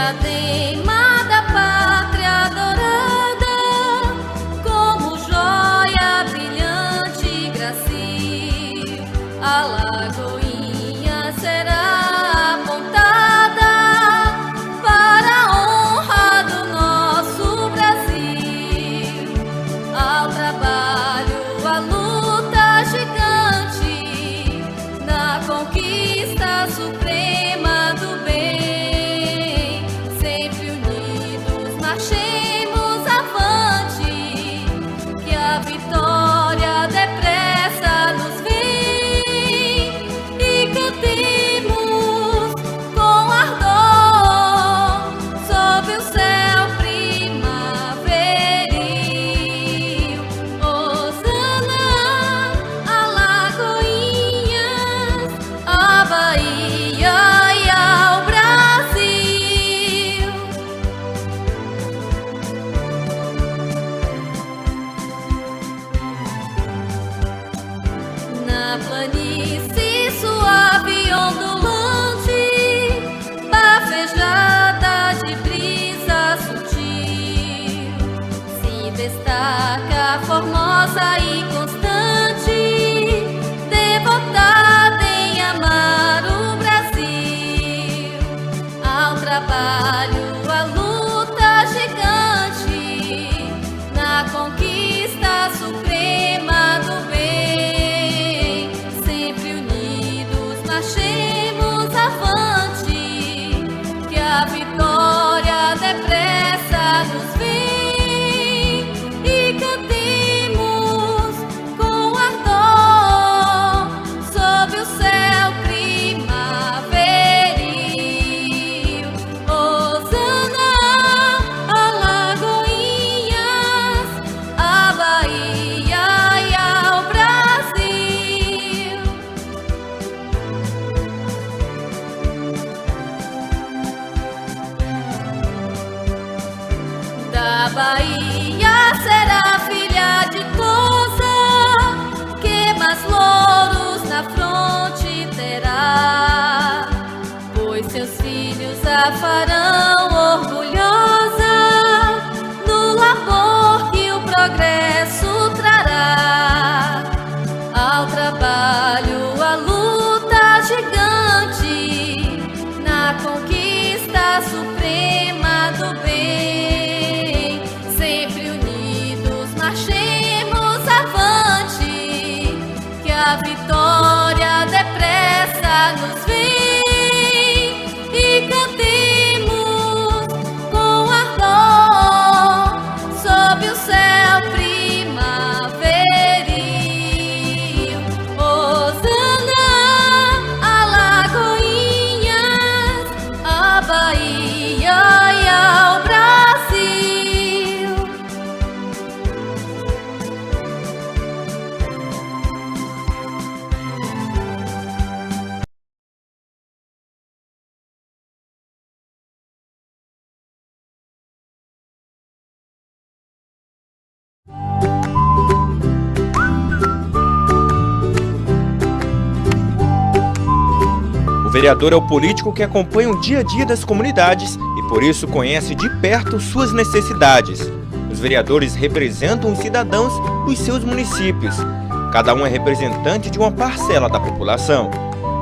diadema da pátria dourada, como joia brilhante e gracil, a Lagoinha será apontada para a honra do nosso Brasil. Ao trabalho, a luta gigante, na conquista suprema do bem, sempre unidos marchemos avante, que a vitória depressa nos vem, e cantemos com ardor sob o céu primaveril. Hosana a Lagoinhas, a Bahia e ao Brasil. Na planície suave e ondulante, bafejada de brisa sutil, se destaca formosa e constante, devotada em amar o Brasil. Ao trabalho, a luta gigante, na conquista suprema do bem, sempre unidos marchemos avante, que a vitória depressa nos vem, e cantemos com ardor sob o céu primaveril. Hosana a Lagoinhas, a Bahia e ao Brasil. Da Bahia será filha ditosa, que mais louros na fronte terá, pois seus filhos a farão orgulhosa no labor que o progresso trará. Ao trabalho, a luta gigante, na conquista suprema do bem, sempre unidos marchemos avante, que a vitória depressa nos vem, e cantemos com ardor sob o céu primaveril. Hosana a Lagoinhas, a Bahia e ao Brasil. O vereador é o político que acompanha o dia a dia das comunidades e, por isso, conhece de perto suas necessidades. Os vereadores representam os cidadãos dos seus municípios. Cada um é representante de uma parcela da população.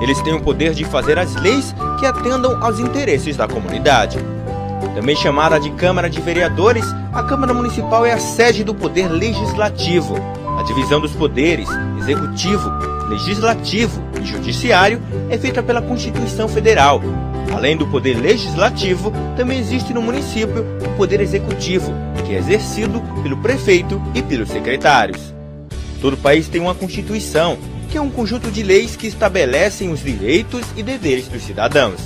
Eles têm o poder de fazer as leis que atendam aos interesses da comunidade. Também chamada de Câmara de Vereadores, a Câmara Municipal é a sede do Poder Legislativo. A divisão dos poderes, Executivo, Legislativo e Judiciário, é feita pela Constituição Federal. Além do Poder Legislativo, também existe no município o Poder Executivo, que é exercido pelo prefeito e pelos secretários. Todo país tem uma Constituição, que é um conjunto de leis que estabelecem os direitos e deveres dos cidadãos.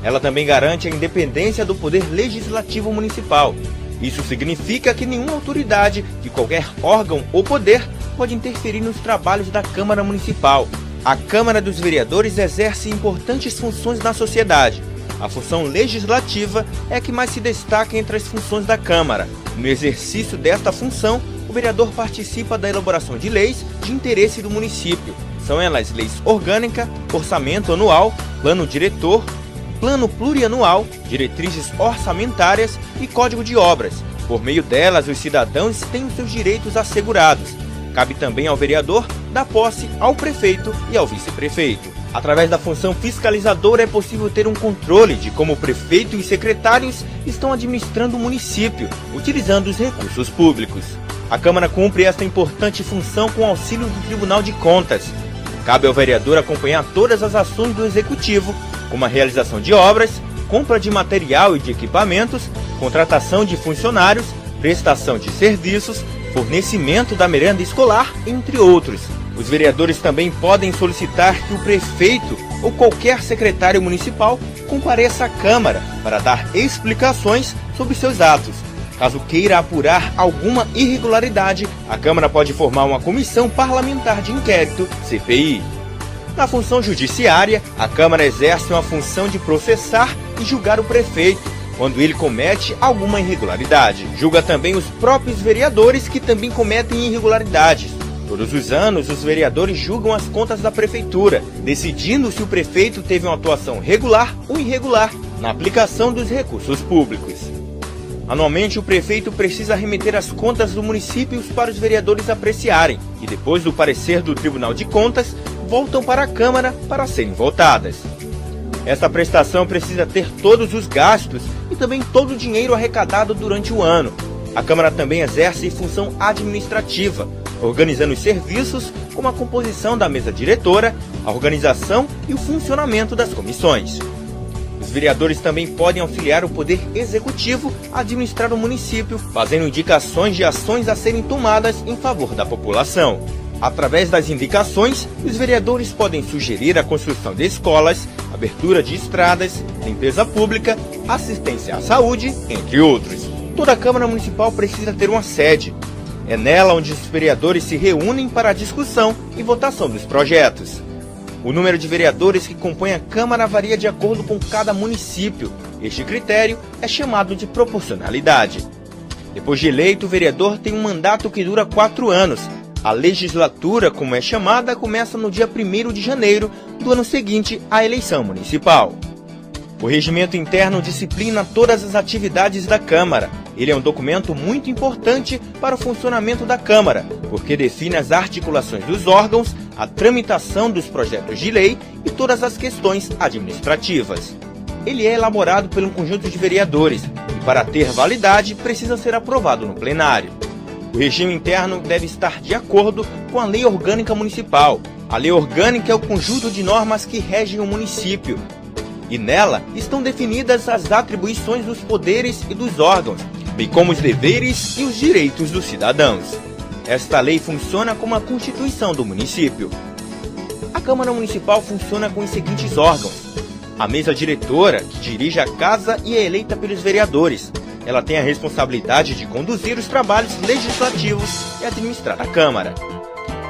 Ela também garante a independência do Poder Legislativo Municipal. Isso significa que nenhuma autoridade de qualquer órgão ou poder pode interferir nos trabalhos da Câmara Municipal. A Câmara dos Vereadores exerce importantes funções na sociedade. A função legislativa é a que mais se destaca entre as funções da Câmara. No exercício desta função, o vereador participa da elaboração de leis de interesse do município. São elas leis orgânica, orçamento anual, plano diretor, plano plurianual, diretrizes orçamentárias e código de obras. Por meio delas, os cidadãos têm os seus direitos assegurados. Cabe também ao vereador dar posse ao prefeito e ao vice-prefeito. Através da função fiscalizadora é possível ter um controle de como o prefeito e os secretários estão administrando o município, utilizando os recursos públicos. A Câmara cumpre esta importante função com auxílio do Tribunal de Contas. Cabe ao vereador acompanhar todas as ações do Executivo, como a realização de obras, compra de material e de equipamentos, contratação de funcionários, prestação de serviços, fornecimento da merenda escolar, entre outros. Os vereadores também podem solicitar que o prefeito ou qualquer secretário municipal compareça à Câmara para dar explicações sobre seus atos. Caso queira apurar alguma irregularidade, a Câmara pode formar uma comissão parlamentar de inquérito, CPI. Na função judiciária, a Câmara exerce uma função de processar e julgar o prefeito, quando ele comete alguma irregularidade. Julga também os próprios vereadores que também cometem irregularidades. Todos os anos, os vereadores julgam as contas da prefeitura, decidindo se o prefeito teve uma atuação regular ou irregular na aplicação dos recursos públicos. Anualmente, o prefeito precisa remeter as contas do município para os vereadores apreciarem e, depois do parecer do Tribunal de Contas, voltam para a Câmara para serem votadas. Esta prestação precisa ter todos os gastos e também todo o dinheiro arrecadado durante o ano. A Câmara também exerce função administrativa, organizando os serviços como a composição da mesa diretora, a organização e o funcionamento das comissões. Os vereadores também podem auxiliar o Poder Executivo a administrar o município, fazendo indicações de ações a serem tomadas em favor da população. Através das indicações, os vereadores podem sugerir a construção de escolas, abertura de estradas, limpeza pública, assistência à saúde, entre outros. Toda a Câmara Municipal precisa ter uma sede. É nela onde os vereadores se reúnem para a discussão e votação dos projetos. O número de vereadores que compõem a Câmara varia de acordo com cada município. Este critério é chamado de proporcionalidade. Depois de eleito, o vereador tem um mandato que dura 4 anos. A legislatura, como é chamada, começa no dia 1º de janeiro do ano seguinte à eleição municipal. O regimento interno disciplina todas as atividades da Câmara. Ele é um documento muito importante para o funcionamento da Câmara, porque define as articulações dos órgãos, a tramitação dos projetos de lei e todas as questões administrativas. Ele é elaborado por um conjunto de vereadores e, para ter validade, precisa ser aprovado no plenário. O regime interno deve estar de acordo com a Lei Orgânica Municipal. A Lei Orgânica é o conjunto de normas que regem o município. E nela estão definidas as atribuições dos poderes e dos órgãos, bem como os deveres e os direitos dos cidadãos. Esta lei funciona como a Constituição do município. A Câmara Municipal funciona com os seguintes órgãos: a mesa diretora, que dirige a casa e é eleita pelos vereadores. Ela tem a responsabilidade de conduzir os trabalhos legislativos e administrar a Câmara.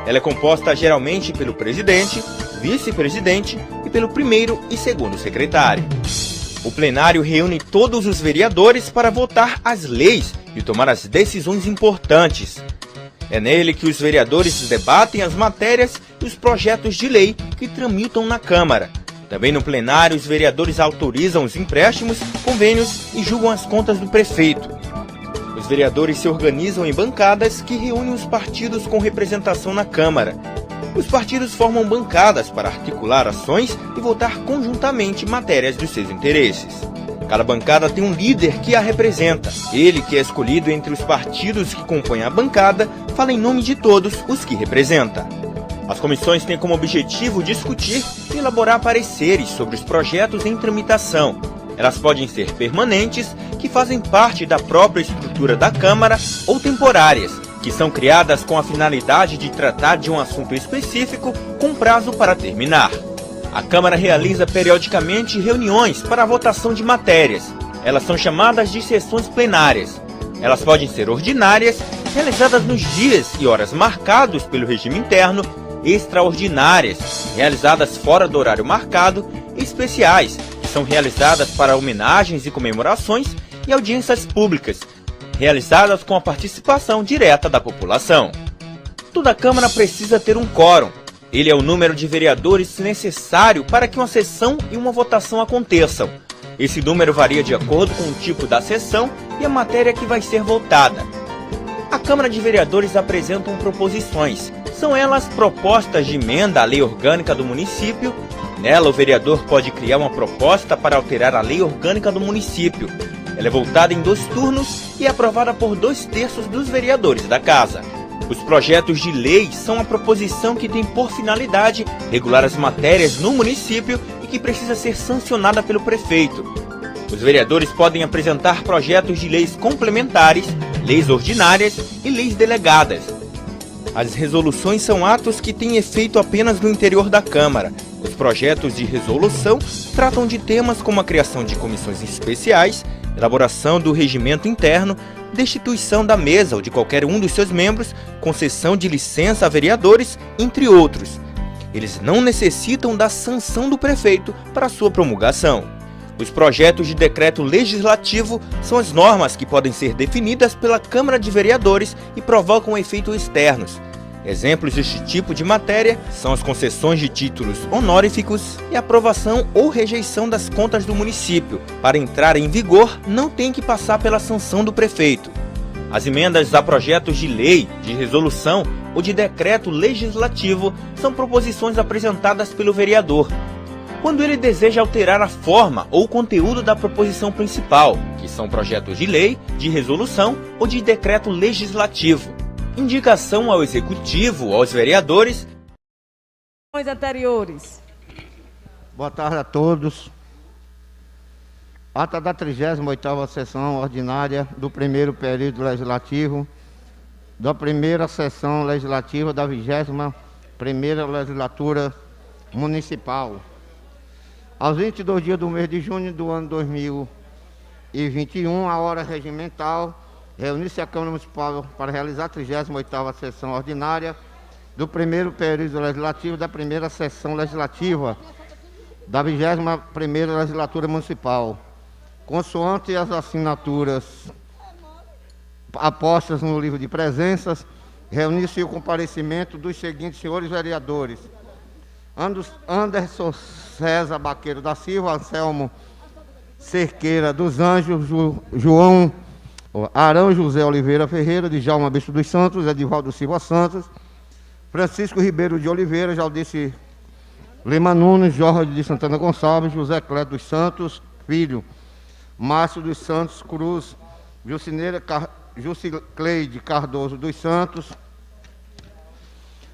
Ela é composta geralmente pelo presidente, vice-presidente e pelo primeiro e segundo secretário. O plenário reúne todos os vereadores para votar as leis e tomar as decisões importantes. É nele que os vereadores debatem as matérias e os projetos de lei que tramitam na Câmara. Também no plenário, os vereadores autorizam os empréstimos, convênios e julgam as contas do prefeito. Os vereadores se organizam em bancadas que reúnem os partidos com representação na Câmara. Os partidos formam bancadas para articular ações e votar conjuntamente matérias dos seus interesses. Cada bancada tem um líder que a representa. Ele, que é escolhido entre os partidos que compõem a bancada, fala em nome de todos os que representa. As comissões têm como objetivo discutir e elaborar pareceres sobre os projetos em tramitação. Elas podem ser permanentes, que fazem parte da própria estrutura da Câmara, ou temporárias, que são criadas com a finalidade de tratar de um assunto específico com prazo para terminar. A Câmara realiza periodicamente reuniões para a votação de matérias. Elas são chamadas de sessões plenárias. Elas podem ser ordinárias, realizadas nos dias e horas marcados pelo regime interno, extraordinárias, realizadas fora do horário marcado, e especiais, que são realizadas para homenagens e comemorações, e audiências públicas, realizadas com a participação direta da população. Toda Câmara precisa ter um quórum. Ele é o número de vereadores necessário para que uma sessão e uma votação aconteçam. Esse número varia de acordo com o tipo da sessão e a matéria que vai ser votada. A Câmara de Vereadores apresentam proposições. São elas propostas de emenda à lei orgânica do município. Nela, o vereador pode criar uma proposta para alterar a lei orgânica do município. Ela é votada em 2 turnos e é aprovada por 2/3 dos vereadores da casa. Os projetos de lei são a proposição que tem por finalidade regular as matérias no município e que precisa ser sancionada pelo prefeito. Os vereadores podem apresentar projetos de leis complementares, leis ordinárias e leis delegadas. As resoluções são atos que têm efeito apenas no interior da Câmara. Os projetos de resolução tratam de temas como a criação de comissões especiais, elaboração do regimento interno, destituição da mesa ou de qualquer um dos seus membros, concessão de licença a vereadores, entre outros. Eles não necessitam da sanção do prefeito para sua promulgação. Os projetos de decreto legislativo são as normas que podem ser definidas pela Câmara de Vereadores e provocam efeitos externos. Exemplos deste tipo de matéria são as concessões de títulos honoríficos e a aprovação ou rejeição das contas do município. Para entrar em vigor, não tem que passar pela sanção do prefeito. As emendas a projetos de lei, de resolução ou de decreto legislativo são proposições apresentadas pelo vereador, quando ele deseja alterar a forma ou conteúdo da proposição principal, que são projetos de lei, de resolução ou de decreto legislativo. Indicação ao Executivo, aos vereadores. Anteriores. Boa tarde a todos. Ata da 38ª sessão ordinária do primeiro período legislativo, da primeira sessão legislativa da 21ª legislatura municipal. Aos 22 dias do mês de junho do ano 2021, a hora regimental, reuniu-se a Câmara Municipal para realizar a 38ª sessão ordinária do primeiro período legislativo da primeira sessão legislativa da 21ª legislatura municipal. Consoante as assinaturas apostas no livro de presenças, reuniu-se o comparecimento dos seguintes senhores vereadores: Anderson César Baqueiro da Silva, Anselmo Cerqueira dos Anjos, João Arão José Oliveira Ferreira, Djalma Bispo dos Santos, Edivaldo Silva Santos, Francisco Ribeiro de Oliveira, Jaldice Lima Nunes, Jorge de Santana Gonçalves, José Clédio dos Santos Filho, Márcio dos Santos Cruz, Jucicleide Cardoso dos Santos,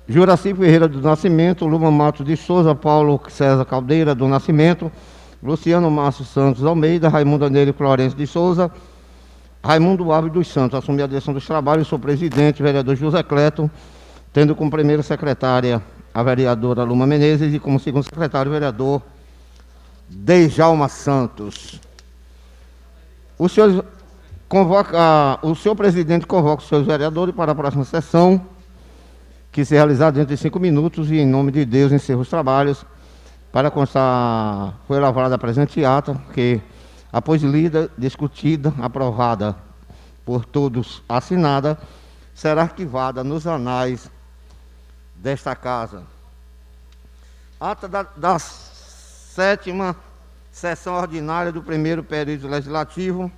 Juraci Ferreira do Nascimento, Luma Matos de Souza, Paulo César Caldeira do Nascimento, Luciano Márcio Santos Almeida, Raimundo Anélio Florencio de Souza, Raimundo Alves dos Santos. Assumi a direção dos trabalhos, sou presidente, vereador José Cleto, tendo como primeira secretária a vereadora Luma Menezes e como segundo secretário o vereador Djalma Santos. O senhor presidente convoca os seus vereadores para a próxima sessão, que se realizar dentro de 5 minutos, e em nome de Deus encerro os trabalhos. Para constar, foi elaborada a presente ata, que após lida, discutida, aprovada por todos, assinada, será arquivada nos anais desta casa. Ata da 7ª sessão ordinária do primeiro período legislativo,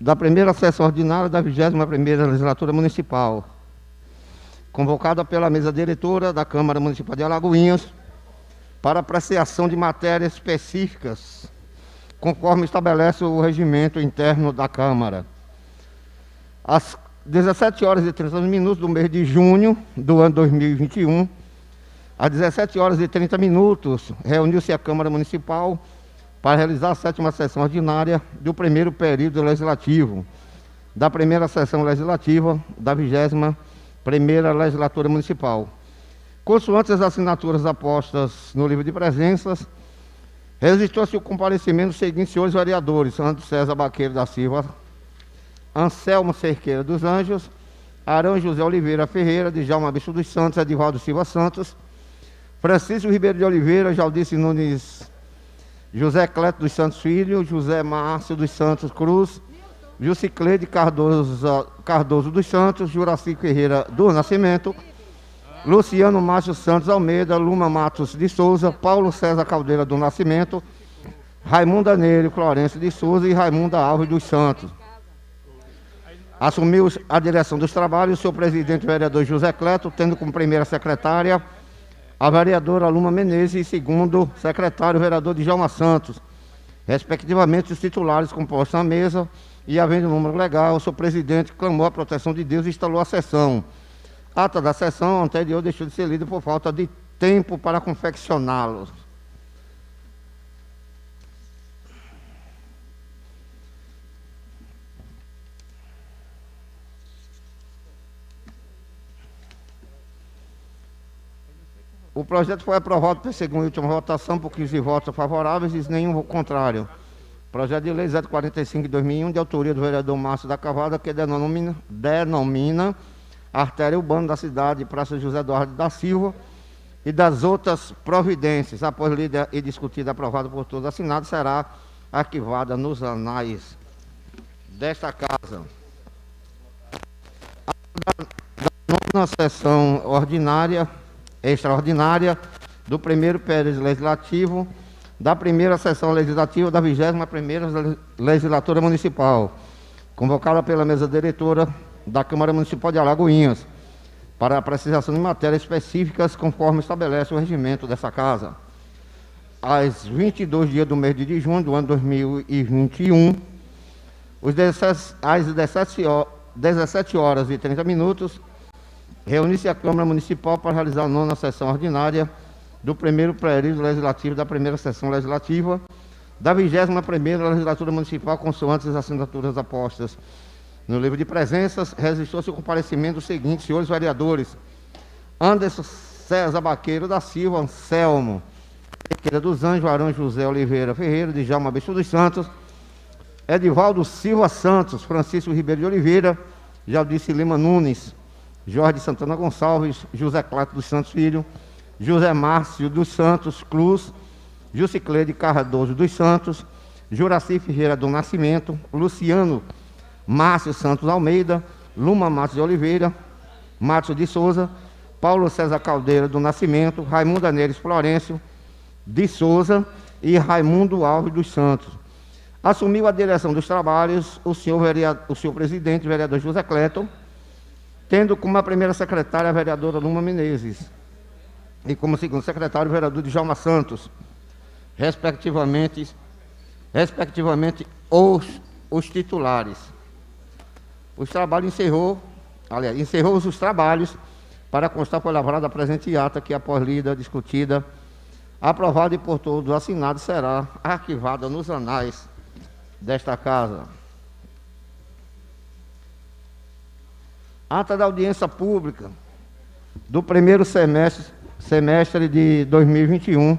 da primeira sessão ordinária da 21ª legislatura municipal, convocada pela mesa diretora da Câmara Municipal de Alagoinhas, para apreciação de matérias específicas, conforme estabelece o regimento interno da Câmara. Às 17h30 do mês de junho do ano 2021, às 17h30, reuniu-se a Câmara Municipal para realizar a 7ª sessão ordinária do primeiro período legislativo, da primeira sessão legislativa da 21ª legislatura municipal. Consoante as assinaturas apostas no livro de presenças, registrou-se o comparecimento dos seguintes senhores vereadores: Anderson César Baqueiro da Silva, Anselmo Cerqueira dos Anjos, Arão José Oliveira Ferreira, Djalma Bispo dos Santos, Edivaldo Silva Santos, Francisco Ribeiro de Oliveira, Jaldice Nunes, José Clédio dos Santos Filho, José Márcio dos Santos Cruz, Jucicleide Cardoso dos Santos, Juraci Ferreira do Nascimento, Luciano Márcio Santos Almeida, Luma Matos de Souza, Paulo César Caldeira do Nascimento, Raimunda Nery Florencio de Souza e Raimunda Alves dos Santos. Assumiu a direção dos trabalhos o senhor presidente vereador José Cleto, tendo como primeira secretária a vereadora Luma Menezes e segundo secretário o vereador Djalma Santos, respectivamente os titulares compostos na mesa, e havendo número legal, o senhor presidente clamou a proteção de Deus e instalou a sessão. A ata da sessão anterior deixou de ser lida por falta de tempo para confeccioná-los. O projeto foi aprovado pela segunda e última votação por 15 votos favoráveis e nenhum contrário. Projeto de lei 045 de 2001, de autoria do vereador Márcio da Cavada, que denomina artéria urbana da cidade, Praça José Eduardo da Silva, e das outras providências, após lida e discutida, aprovada por todos assinados, será arquivada nos anais desta casa. Na sessão ordinária, extraordinária, do primeiro período legislativo, da primeira sessão legislativa da 21ª Legislatura Municipal, convocada pela mesa diretora da Câmara Municipal de Alagoinhas, para a apreciação de matérias específicas, conforme estabelece o regimento dessa casa. Às 22 dias do mês de junho do ano 2021, às 17 horas e 30 minutos, reúne-se a Câmara Municipal para realizar a 9ª sessão ordinária do primeiro período legislativo da primeira sessão legislativa da 21ª Legislatura Municipal, consoante as assinaturas apostas no livro de presenças. Registrou-se o comparecimento dos seguintes senhores vereadores: Anderson César Baqueiro da Silva, Anselmo Pequeira dos Anjos, Arão José Oliveira Ferreira, Djalma Bispo dos Santos, Edivaldo Silva Santos, Francisco Ribeiro de Oliveira, Jaldice Lima Nunes, Jorge Santana Gonçalves, José Cláudio dos Santos Filho, José Márcio dos Santos Cruz, Jucicleide Cardoso dos Santos, Juraci Ferreira do Nascimento, Luciano Márcio Santos Almeida, Luma Matos de Oliveira, Matos de Souza, Paulo César Caldeira do Nascimento, Raimunda Nery Florencio de Souza e Raimundo Alves dos Santos. Assumiu a direção dos trabalhos o senhor presidente, vereador José Cleto, tendo como a primeira secretária a vereadora Luma Menezes e como segundo secretário o vereador Djalma Santos, respectivamente os titulares. Os trabalhos encerrou-se os trabalhos para constar por lavrada a presente ata, que após lida, discutida, aprovada e por todos assinada, será arquivada nos anais desta casa. Ata da audiência pública do primeiro semestre de 2021,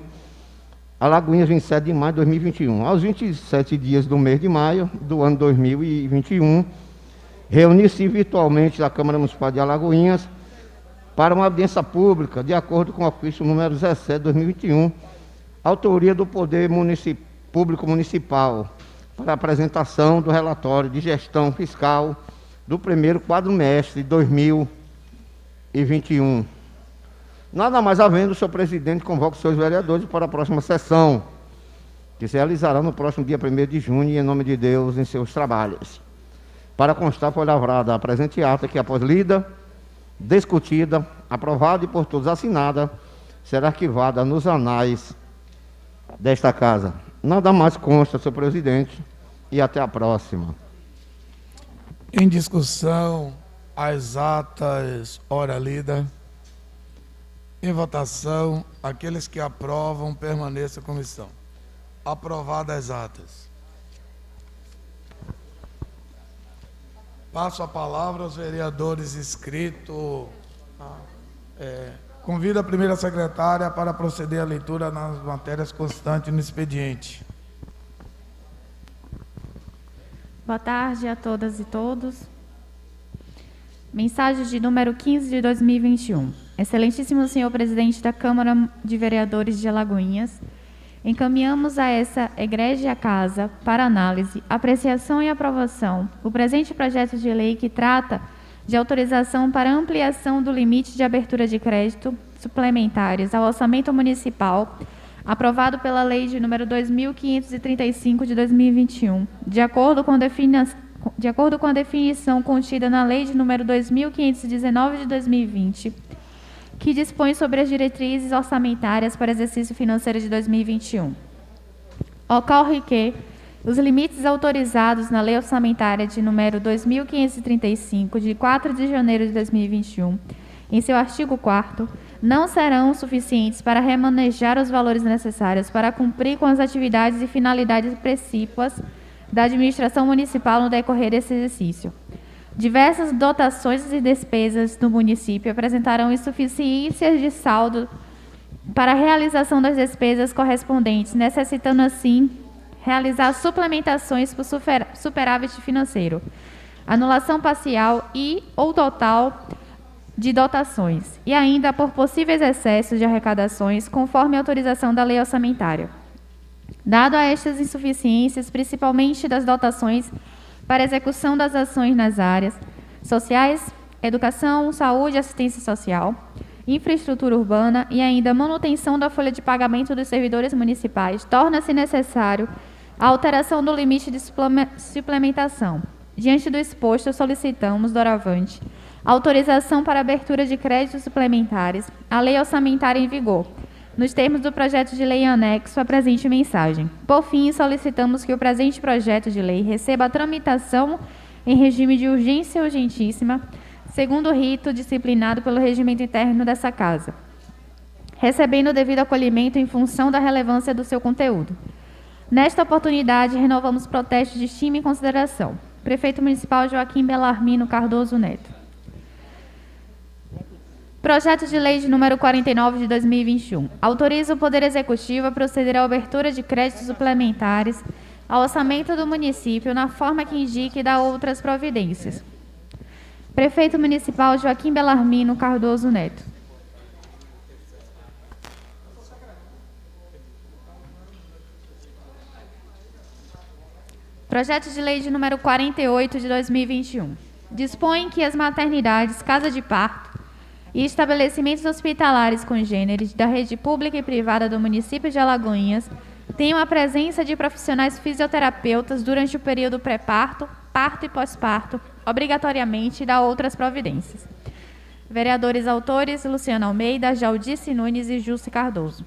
Alagoinhas, 27 de maio de 2021. Aos 27 dias do mês de maio do ano 2021, reuniu-se virtualmente a Câmara Municipal de Alagoinhas para uma audiência pública, de acordo com o ofício número 17 de 2021, autoria do Poder Público Municipal, para a apresentação do relatório de gestão fiscal do primeiro quadrimestre de 2021. Nada mais havendo, o senhor presidente convoca os seus vereadores para a próxima sessão, que se realizará no próximo dia 1º de junho, e em nome de Deus, em seus trabalhos. Para constar, foi lavrada a presente ata, que após lida, discutida, aprovada e por todos assinada, será arquivada nos anais desta casa. Nada mais consta, senhor presidente, e até a próxima. Em discussão, as atas, ora lida. Em votação, aqueles que aprovam, permaneça a comissão. Aprovadas as atas. Passo a palavra aos vereadores inscritos. Convido a primeira secretária para proceder à leitura nas matérias constantes no expediente. Boa tarde a todas e todos. Mensagem de número 15 de 2021. Excelentíssimo senhor presidente da Câmara de Vereadores de Alagoinhas, encaminhamos a essa egrégia casa para análise, apreciação e aprovação o presente projeto de lei que trata de autorização para ampliação do limite de abertura de crédito suplementares ao orçamento municipal, aprovado pela Lei de número 2.535 de 2021, de acordo com a definição contida na Lei de número 2.519 de 2020, que dispõe sobre as diretrizes orçamentárias para exercício financeiro de 2021. Ocorre que os limites autorizados na Lei Orçamentária de número 2.535, de 4 de janeiro de 2021, em seu artigo 4º, não serão suficientes para remanejar os valores necessários para cumprir com as atividades e finalidades precípuas da administração municipal no decorrer desse exercício. Diversas dotações e despesas do município apresentarão insuficiências de saldo para a realização das despesas correspondentes, necessitando, assim, realizar suplementações por superávit financeiro, anulação parcial e ou total de dotações, e ainda por possíveis excessos de arrecadações, conforme a autorização da lei orçamentária. Dado a estas insuficiências, principalmente das dotações para execução das ações nas áreas sociais, educação, saúde e assistência social, infraestrutura urbana e ainda manutenção da folha de pagamento dos servidores municipais, torna-se necessário a alteração do limite de suplementação. Diante do exposto, solicitamos, doravante, autorização para abertura de créditos suplementares à lei orçamentária em vigor, nos termos do projeto de lei anexo à presente mensagem. Por fim, solicitamos que o presente projeto de lei receba a tramitação em regime de urgência urgentíssima, segundo o rito disciplinado pelo regimento interno dessa Casa, recebendo o devido acolhimento em função da relevância do seu conteúdo. Nesta oportunidade, renovamos protestos de estima e consideração. Prefeito Municipal Joaquim Belarmino Cardoso Neto. Projeto de Lei de número 49 de 2021. Autoriza o Poder Executivo a proceder à abertura de créditos suplementares ao orçamento do município na forma que indique e dá outras providências. Prefeito Municipal Joaquim Belarmino Cardoso Neto. Projeto de Lei de número 48 de 2021. Dispõe que as maternidades, casa de parto e estabelecimentos hospitalares congêneres da rede pública e privada do município de Alagoinhas tenham a presença de profissionais fisioterapeutas durante o período pré-parto, parto e pós-parto, obrigatoriamente, e dá outras providências. Vereadores autores: Luciana Almeida, Jaldice Nunes e Jússi Cardoso.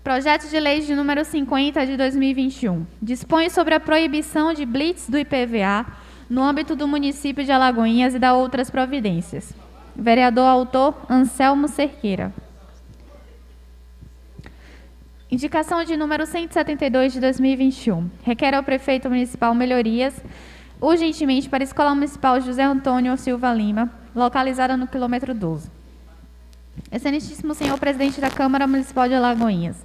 Projeto de Lei de número 50 de 2021. Dispõe sobre a proibição de blitz do IPVA no âmbito do município de Alagoinhas e dá outras providências. Vereador autor Anselmo Cerqueira. Indicação de número 172 de 2021. Requer ao prefeito municipal melhorias urgentemente para a Escola Municipal José Antônio Silva Lima, localizada no quilômetro 12. Excelentíssimo senhor presidente da Câmara Municipal de Alagoinhas,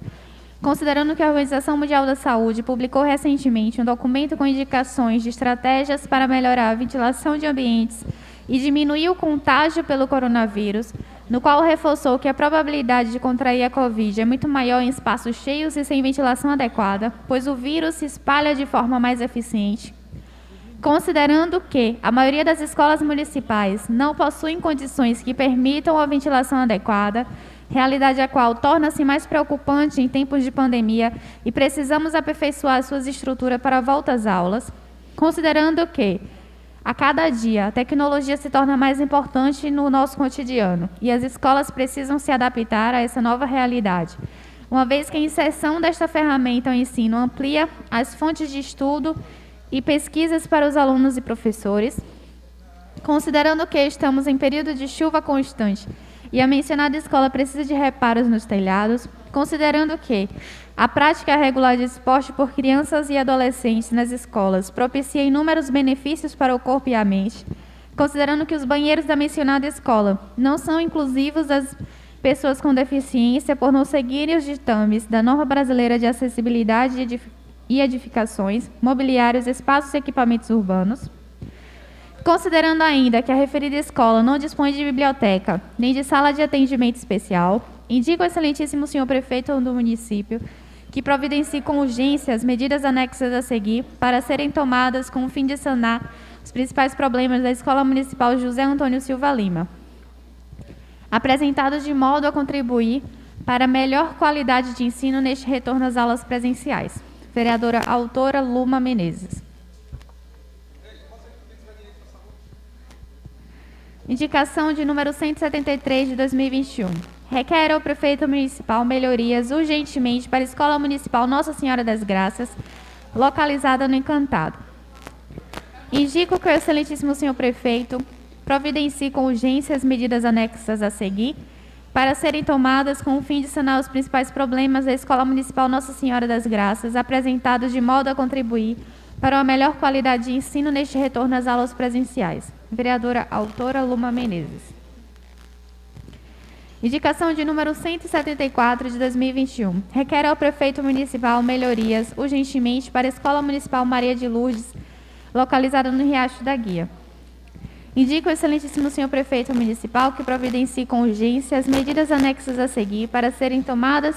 considerando que a Organização Mundial da Saúde publicou recentemente um documento com indicações de estratégias para melhorar a ventilação de ambientes e diminuir o contágio pelo coronavírus, no qual reforçou que a probabilidade de contrair a Covid é muito maior em espaços cheios e sem ventilação adequada, pois o vírus se espalha de forma mais eficiente. Considerando que a maioria das escolas municipais não possuem condições que permitam a ventilação adequada, realidade a qual torna-se mais preocupante em tempos de pandemia e precisamos aperfeiçoar suas estruturas para a volta às aulas, considerando que, a cada dia, a tecnologia se torna mais importante no nosso cotidiano e as escolas precisam se adaptar a essa nova realidade, uma vez que a inserção desta ferramenta ao ensino amplia as fontes de estudo e pesquisas para os alunos e professores, considerando que estamos em período de chuva constante e a mencionada escola precisa de reparos nos telhados, considerando que a prática regular de esporte por crianças e adolescentes nas escolas propicia inúmeros benefícios para o corpo e a mente, considerando que os banheiros da mencionada escola não são inclusivos às pessoas com deficiência por não seguirem os ditames da norma brasileira de acessibilidade e edificações, mobiliários, espaços e equipamentos urbanos, considerando ainda que a referida escola não dispõe de biblioteca nem de sala de atendimento especial, indico ao excelentíssimo senhor prefeito do município que providencie com urgência as medidas anexas a seguir para serem tomadas com o fim de sanar os principais problemas da Escola Municipal José Antônio Silva Lima, apresentados de modo a contribuir para melhor qualidade de ensino neste retorno às aulas presenciais. Vereadora autora Luma Menezes. Indicação de número 173 de 2021. Requer ao prefeito municipal melhorias urgentemente para a Escola Municipal Nossa Senhora das Graças, localizada no Encantado. Indico que o excelentíssimo senhor prefeito providencie com urgência as medidas anexas a seguir para serem tomadas com o fim de sanar os principais problemas da Escola Municipal Nossa Senhora das Graças, apresentados de modo a contribuir para uma melhor qualidade de ensino neste retorno às aulas presenciais. Vereadora autora Luma Menezes. Indicação de número 174 de 2021. Requer ao prefeito municipal melhorias urgentemente para a Escola Municipal Maria de Lourdes, localizada no Riacho da Guia. Indico o excelentíssimo senhor prefeito municipal que providencie com urgência as medidas anexas a seguir para serem tomadas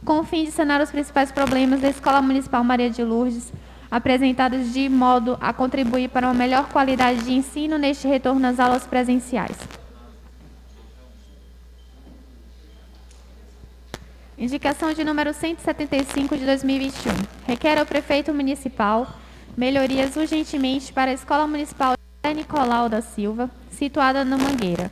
com o fim de sanar os principais problemas da Escola Municipal Maria de Lourdes, apresentados de modo a contribuir para uma melhor qualidade de ensino neste retorno às aulas presenciais. Indicação de número 175 de 2021. Requer ao prefeito municipal melhorias urgentemente para a Escola Municipal José Nicolau da Silva, situada na Mangueira.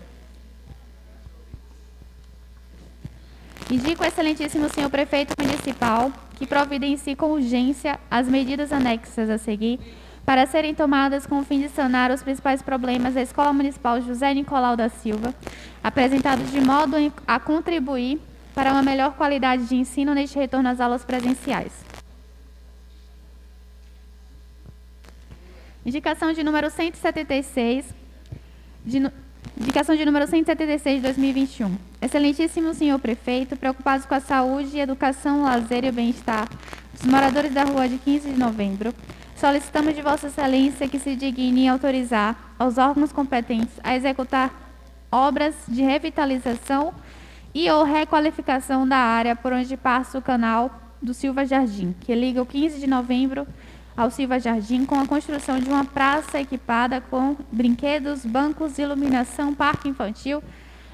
Indico o excelentíssimo senhor prefeito municipal que providencie com urgência as medidas anexas a seguir para serem tomadas com o fim de sanar os principais problemas da Escola Municipal José Nicolau da Silva, apresentados de modo a contribuir para uma melhor qualidade de ensino neste retorno às aulas presenciais. Indicação de número 176 Indicação de número 176 de 2021. Excelentíssimo senhor prefeito, preocupados com a saúde, educação, lazer e o bem-estar dos moradores da rua de 15 de novembro, solicitamos de Vossa Excelência que se digne em autorizar aos órgãos competentes a executar obras de revitalização e ou requalificação da área por onde passa o canal do Silva Jardim, que liga o 15 de novembro ao Silva Jardim, com a construção de uma praça equipada com brinquedos, bancos, iluminação, parque infantil,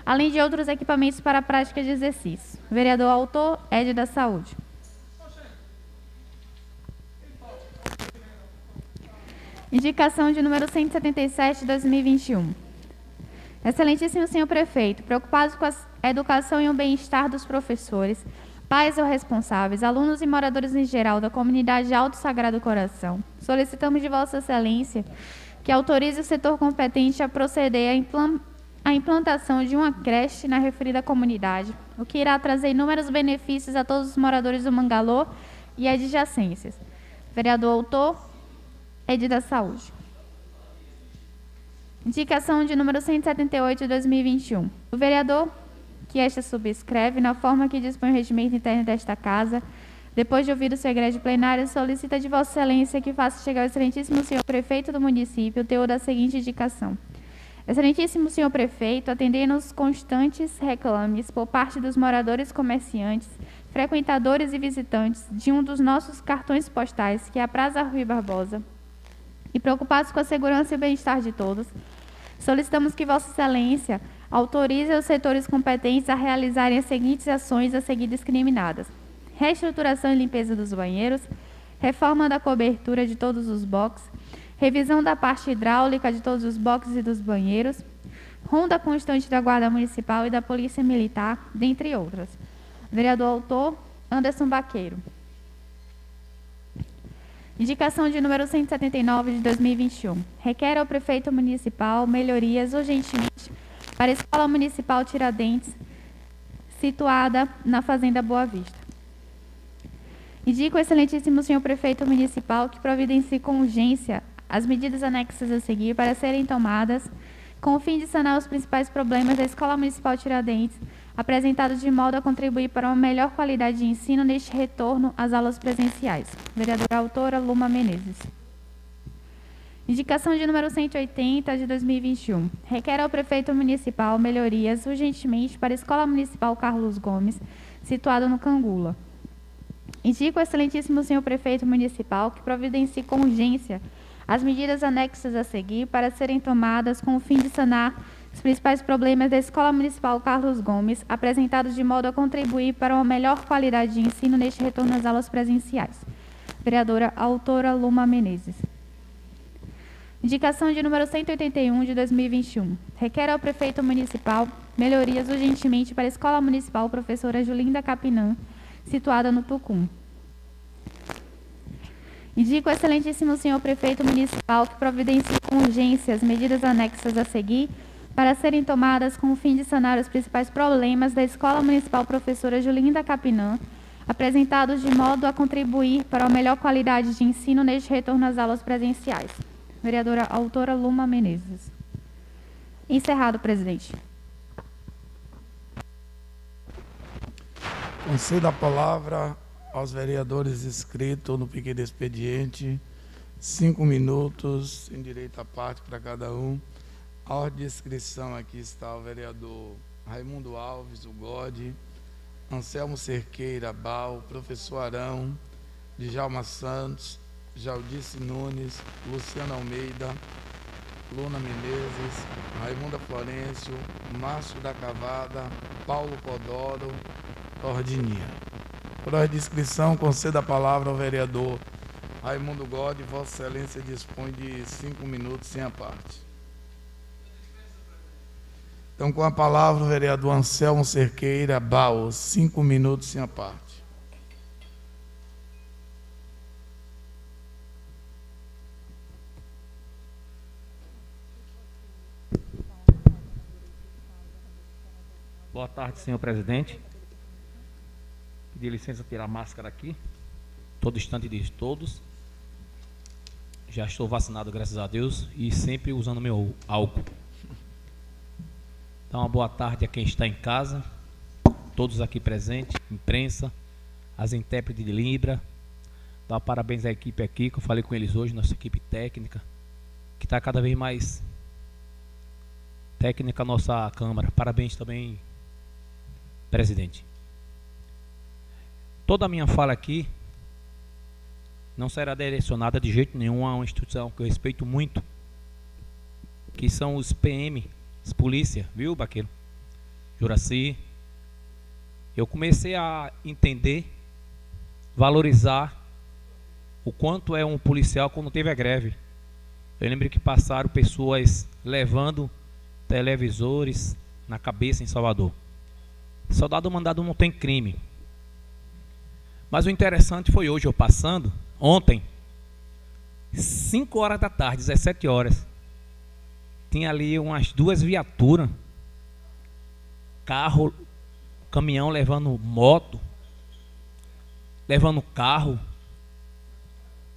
além de outros equipamentos para a prática de exercício. Vereador autor, Ed da Saúde. Indicação de número 177 de 2021. Excelentíssimo senhor prefeito, preocupados com a educação e o bem-estar dos professores, pais ou responsáveis, alunos e moradores em geral da comunidade Alto Sagrado Coração, solicitamos de Vossa Excelência que autorize o setor competente a proceder à implantação de uma creche na referida comunidade, o que irá trazer inúmeros benefícios a todos os moradores do Mangalô e adjacências. Vereador autor, Ed da Saúde. Indicação de número 178 de 2021. O vereador que esta subscreve, na forma que dispõe o regimento interno desta Casa, depois de ouvido o seu egrégio plenário, solicita de Vossa Excelência que faça chegar ao excelentíssimo senhor prefeito do município o teor da seguinte indicação. Excelentíssimo senhor prefeito, atendendo aos constantes reclames por parte dos moradores comerciantes, frequentadores e visitantes de um dos nossos cartões postais, que é a Praça Rui Barbosa, e preocupados com a segurança e o bem-estar de todos, solicitamos que Vossa Excelência autorize os setores competentes a realizarem as seguintes ações a seguir discriminadas: reestruturação e limpeza dos banheiros, reforma da cobertura de todos os boxes, revisão da parte hidráulica de todos os boxes e dos banheiros, ronda constante da Guarda Municipal e da Polícia Militar, dentre outras. Vereador autor, Anderson Baqueiro. Indicação de número 179 de 2021. Requer ao prefeito municipal melhorias urgentemente para a Escola Municipal Tiradentes, situada na Fazenda Boa Vista. Indico o excelentíssimo senhor prefeito municipal que providencie com urgência as medidas anexas a seguir para serem tomadas com o fim de sanar os principais problemas da Escola Municipal Tiradentes, apresentados de modo a contribuir para uma melhor qualidade de ensino neste retorno às aulas presenciais. Vereadora autora Luma Menezes. Indicação de número 180 de 2021. Requer ao prefeito municipal melhorias urgentemente para a Escola Municipal Carlos Gomes, situada no Cangula. Indico ao excelentíssimo senhor prefeito municipal que providencie com urgência as medidas anexas a seguir para serem tomadas com o fim de sanar os principais problemas da Escola Municipal Carlos Gomes, apresentados de modo a contribuir para uma melhor qualidade de ensino neste retorno às aulas presenciais. Vereadora Autora Luma Menezes. Indicação de número 181 de 2021. Requer ao prefeito municipal melhorias urgentemente para a Escola Municipal Professora Julinda Capinã, situada no Tucum. Indico ao excelentíssimo senhor prefeito municipal que providencie com urgência as medidas anexas a seguir para serem tomadas com o fim de sanar os principais problemas da Escola Municipal Professora Julinda Capinã, apresentados de modo a contribuir para a melhor qualidade de ensino neste retorno às aulas presenciais. Vereadora Autora Luma Menezes. Encerrado, presidente. Concedo a palavra aos vereadores inscritos no pequeno expediente. 5 minutos, em direito à parte para cada um. A ordem de inscrição aqui está o vereador Raimundo Alves, o Gode, Anselmo Cerqueira, Bal, professor Arão, Djalma Santos, Jaldice Nunes, Luciano Almeida, Luna Menezes, Raimunda Florencio, Márcio da Cavada, Paulo Codoro, Ordininha. Por ordem de inscrição, concedo a palavra ao vereador Raimundo Gode. Vossa Excelência dispõe de 5 minutos sem a parte. Então, com a palavra, o vereador Anselmo Cerqueira, Bal, 5 minutos sem a parte. Boa tarde, senhor presidente. Pedir licença tirar a máscara aqui. Todo instante de todos. Já estou vacinado, graças a Deus, e sempre usando meu álcool. Então, uma boa tarde a quem está em casa, todos aqui presentes, imprensa, as intérpretes de Libra. Dá parabéns à equipe aqui, que eu falei com eles hoje, nossa equipe técnica, que está cada vez mais técnica a nossa Câmara. Parabéns também, presidente. Toda a minha fala aqui não será direcionada de jeito nenhum a uma instituição que eu respeito muito, que são os PM, as polícia, viu, Baqueiro? Juraci. Eu comecei a entender, valorizar o quanto é um policial quando teve a greve. Eu lembro que passaram pessoas levando televisores na cabeça em Salvador. Soldado mandado não tem crime. Mas o interessante foi hoje, eu passando, ontem, 5 horas da tarde, 17 horas, tinha ali umas 2 viaturas, carro, caminhão levando moto, levando carro.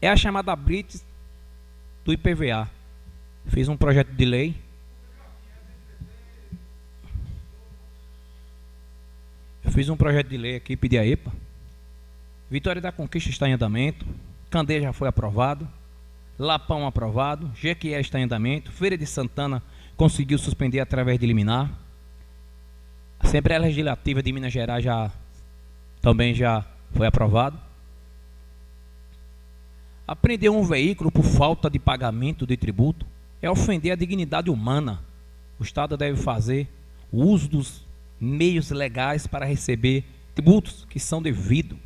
É a chamada blitz do IPVA. Fiz um projeto de lei. Eu fiz um projeto de lei aqui, pedi a EPA. Vitória da Conquista está em andamento. Candeias já foi aprovado. Lapão aprovado. Jequié está em andamento. Feira de Santana conseguiu suspender através de liminar. A Assembleia Legislativa de Minas Gerais também já foi aprovado. Apreender um veículo por falta de pagamento de tributo é ofender a dignidade humana. O Estado deve fazer o uso dos meios legais para receber tributos que são devidos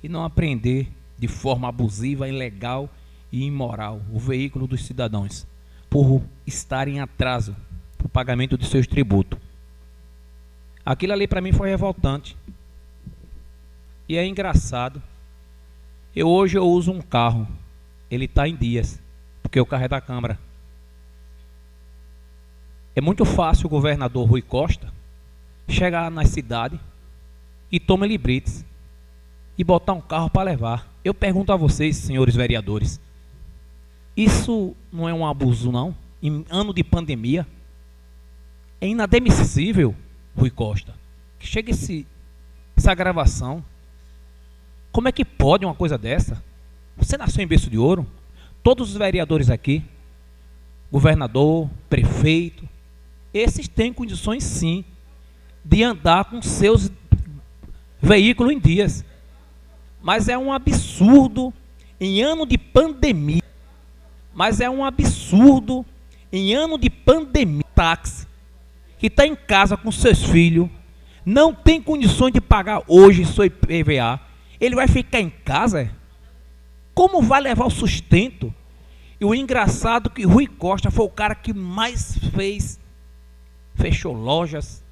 e não apreender de forma abusiva, ilegal e imoral o veículo dos cidadãos por estar em atraso para o pagamento de seus tributos. Aquilo ali para mim foi revoltante. E é engraçado. Hoje eu uso um carro, ele está em dias, porque o carro é da Câmara. É muito fácil o governador Rui Costa chegar na cidade e tomar blitz e botar um carro para levar. Eu pergunto a vocês, senhores vereadores, isso não é um abuso, não? Em ano de pandemia, é inadmissível, Rui Costa, que chega essa gravação. Como é que pode uma coisa dessa? Você nasceu em berço de ouro? Todos os vereadores aqui, governador, prefeito, esses têm condições sim de andar com seus veículos em dias. Mas é um absurdo em ano de pandemia. Mas é um absurdo em ano de pandemia. Táxi que está em casa com seus filhos, não tem condições de pagar hoje seu IPVA. Ele vai ficar em casa? Como vai levar o sustento? E o engraçado é que Rui Costa foi o cara que mais fechou lojas,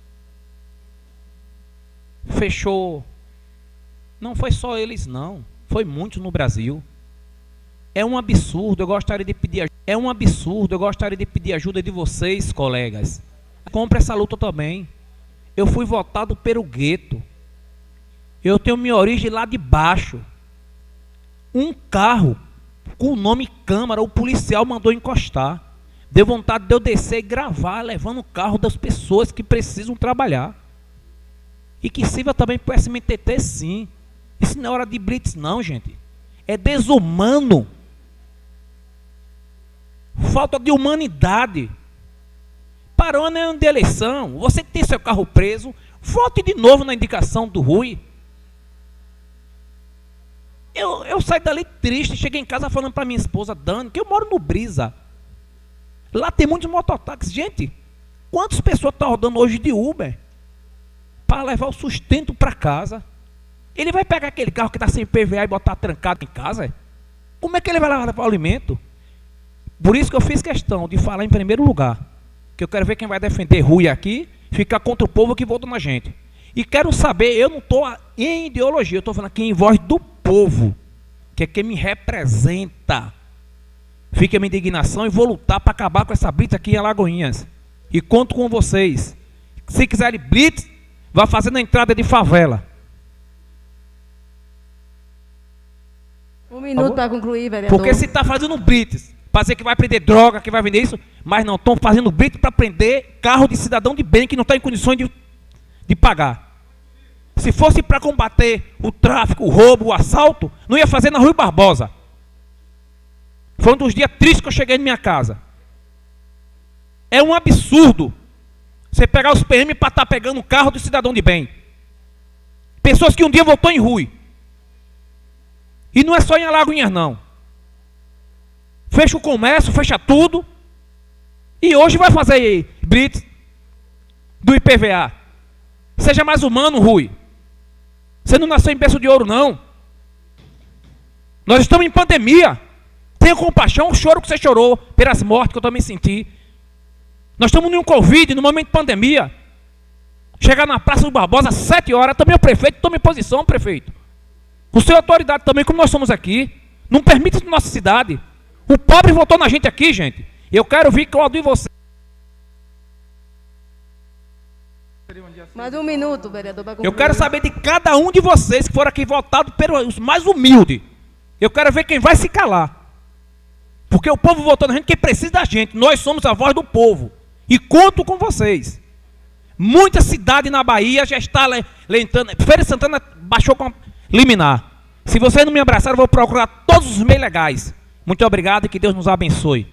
fechou. Não foi só eles não, foi muitos no Brasil. É um absurdo, eu gostaria de pedir ajuda de vocês, colegas. Compre essa luta também. Eu fui votado pelo gueto. Eu tenho minha origem lá de baixo. Um carro com o nome Câmara, o policial mandou encostar. Deu vontade de eu descer e gravar, levando o carro das pessoas que precisam trabalhar. E que sirva também para o SMTT, sim. Isso não é hora de blitz, não, gente. É desumano. Falta de humanidade. Parou no ano de eleição. Você que tem seu carro preso, vote de novo na indicação do Rui. Eu saí dali triste, cheguei em casa falando para minha esposa, Dani, que eu moro no Brisa. Lá tem muitos mototáxis. Gente, quantas pessoas estão rodando hoje de Uber para levar o sustento para casa? Ele vai pegar aquele carro que está sem PVA e botar trancado em casa? Como é que ele vai levar o alimento? Por isso que eu fiz questão de falar em primeiro lugar, que eu quero ver quem vai defender Rui aqui, ficar contra o povo que votou na gente. E quero saber, eu não estou em ideologia, eu estou falando aqui em voz do povo, que é quem me representa. Fica a minha indignação e vou lutar para acabar com essa blitz aqui em Alagoinhas. E conto com vocês. Se quiserem blitz, vá fazendo a entrada de favela. Um minuto para concluir, vereador. Porque se está fazendo blitz, para dizer que vai prender droga, que vai vender isso, mas não, estão fazendo blitz para prender carro de cidadão de bem que não está em condições de pagar. Se fosse para combater o tráfico, o roubo, o assalto, não ia fazer na Rui Barbosa. Foi um dos dias tristes que eu cheguei na minha casa. É um absurdo você pegar os PM para estar pegando o carro do cidadão de bem. Pessoas que um dia votou em Rui. E não é só em Alagoinhas, não. Fecha o comércio, fecha tudo. E hoje vai fazer blitz do IPVA. Seja mais humano, Rui. Você não nasceu em berço de ouro, não. Nós estamos em pandemia. Tenha compaixão, o choro que você chorou pelas mortes que eu também senti. Nós estamos num Covid, num momento de pandemia. Chegar na Praça do Barbosa às 7 horas, também o prefeito, tome posição, prefeito. O seu autoridade também, como nós somos aqui. Não permite isso na nossa cidade. O pobre votou na gente aqui, gente. Eu quero vir com o de você. Mais um minuto, vereador. Eu quero saber de cada um de vocês que foram aqui votados pelos mais humildes. Eu quero ver quem vai se calar. Porque o povo votou na gente, quem precisa da gente. Nós somos a voz do povo. E conto com vocês. Muita cidade na Bahia já está lentando. Feira de Santana baixou com liminar. Se vocês não me abraçarem, eu vou procurar todos os meios legais. Muito obrigado e que Deus nos abençoe.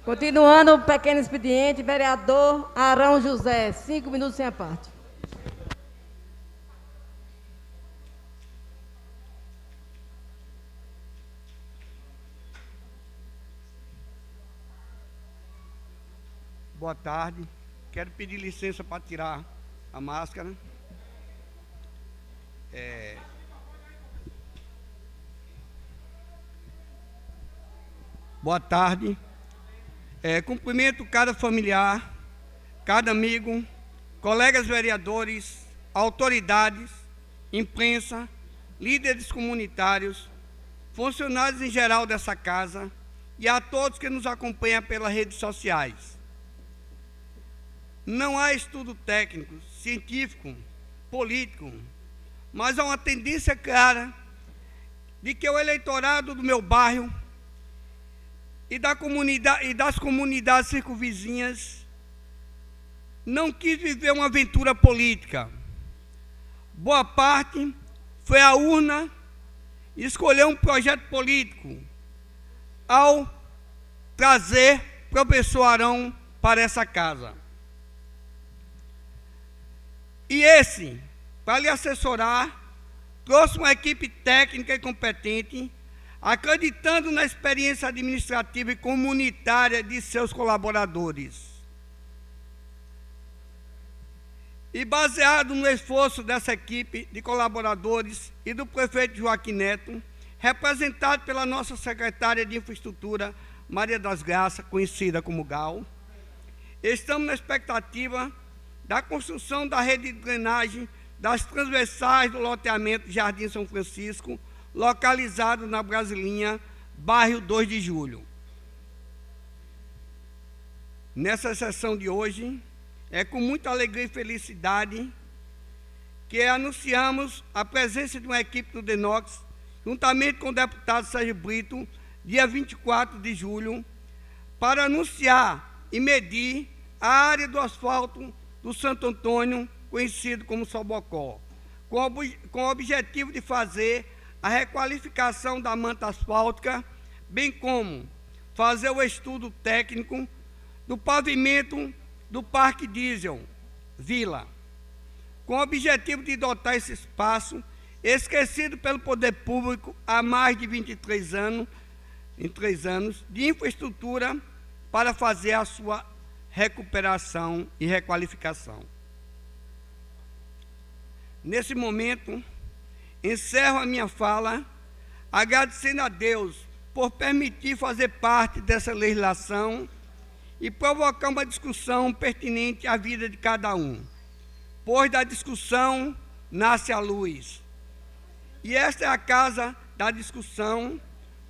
Continuando o pequeno expediente, vereador Arão José, 5 minutos sem a parte. Boa tarde. Quero pedir licença para tirar a máscara. Boa tarde. Cumprimento cada familiar, cada amigo, colegas vereadores, autoridades, imprensa, líderes comunitários, funcionários em geral dessa casa e a todos que nos acompanham pelas redes sociais. Não há estudo técnico, científico, político, mas há uma tendência clara de que o eleitorado do meu bairro e das comunidades circunvizinhas não quis viver uma aventura política. Boa parte foi à urna escolher um projeto político ao trazer o professor Arão para essa casa. E esse, para lhe assessorar, trouxe uma equipe técnica e competente, acreditando na experiência administrativa e comunitária de seus colaboradores. E baseado no esforço dessa equipe de colaboradores e do prefeito Joaquim Neto, representado pela nossa secretária de Infraestrutura, Maria das Graças, conhecida como Gal, estamos na expectativa da construção da rede de drenagem das transversais do loteamento Jardim São Francisco, localizado na Brasilinha, bairro 2 de Julho. Nessa sessão de hoje, é com muita alegria e felicidade que anunciamos a presença de uma equipe do DENOX, juntamente com o deputado Sérgio Brito, dia 24 de julho, para anunciar e medir a área do asfalto do Santo Antônio, conhecido como Sobocó, com o objetivo de fazer a requalificação da manta asfáltica, bem como fazer o estudo técnico do pavimento do Parque Diesel Vila, com o objetivo de dotar esse espaço, esquecido pelo poder público há mais de 23 anos, de infraestrutura para fazer a sua recuperação e requalificação. Nesse momento, encerro a minha fala agradecendo a Deus por permitir fazer parte dessa legislação e provocar uma discussão pertinente à vida de cada um, pois da discussão nasce a luz. E esta é a casa da discussão,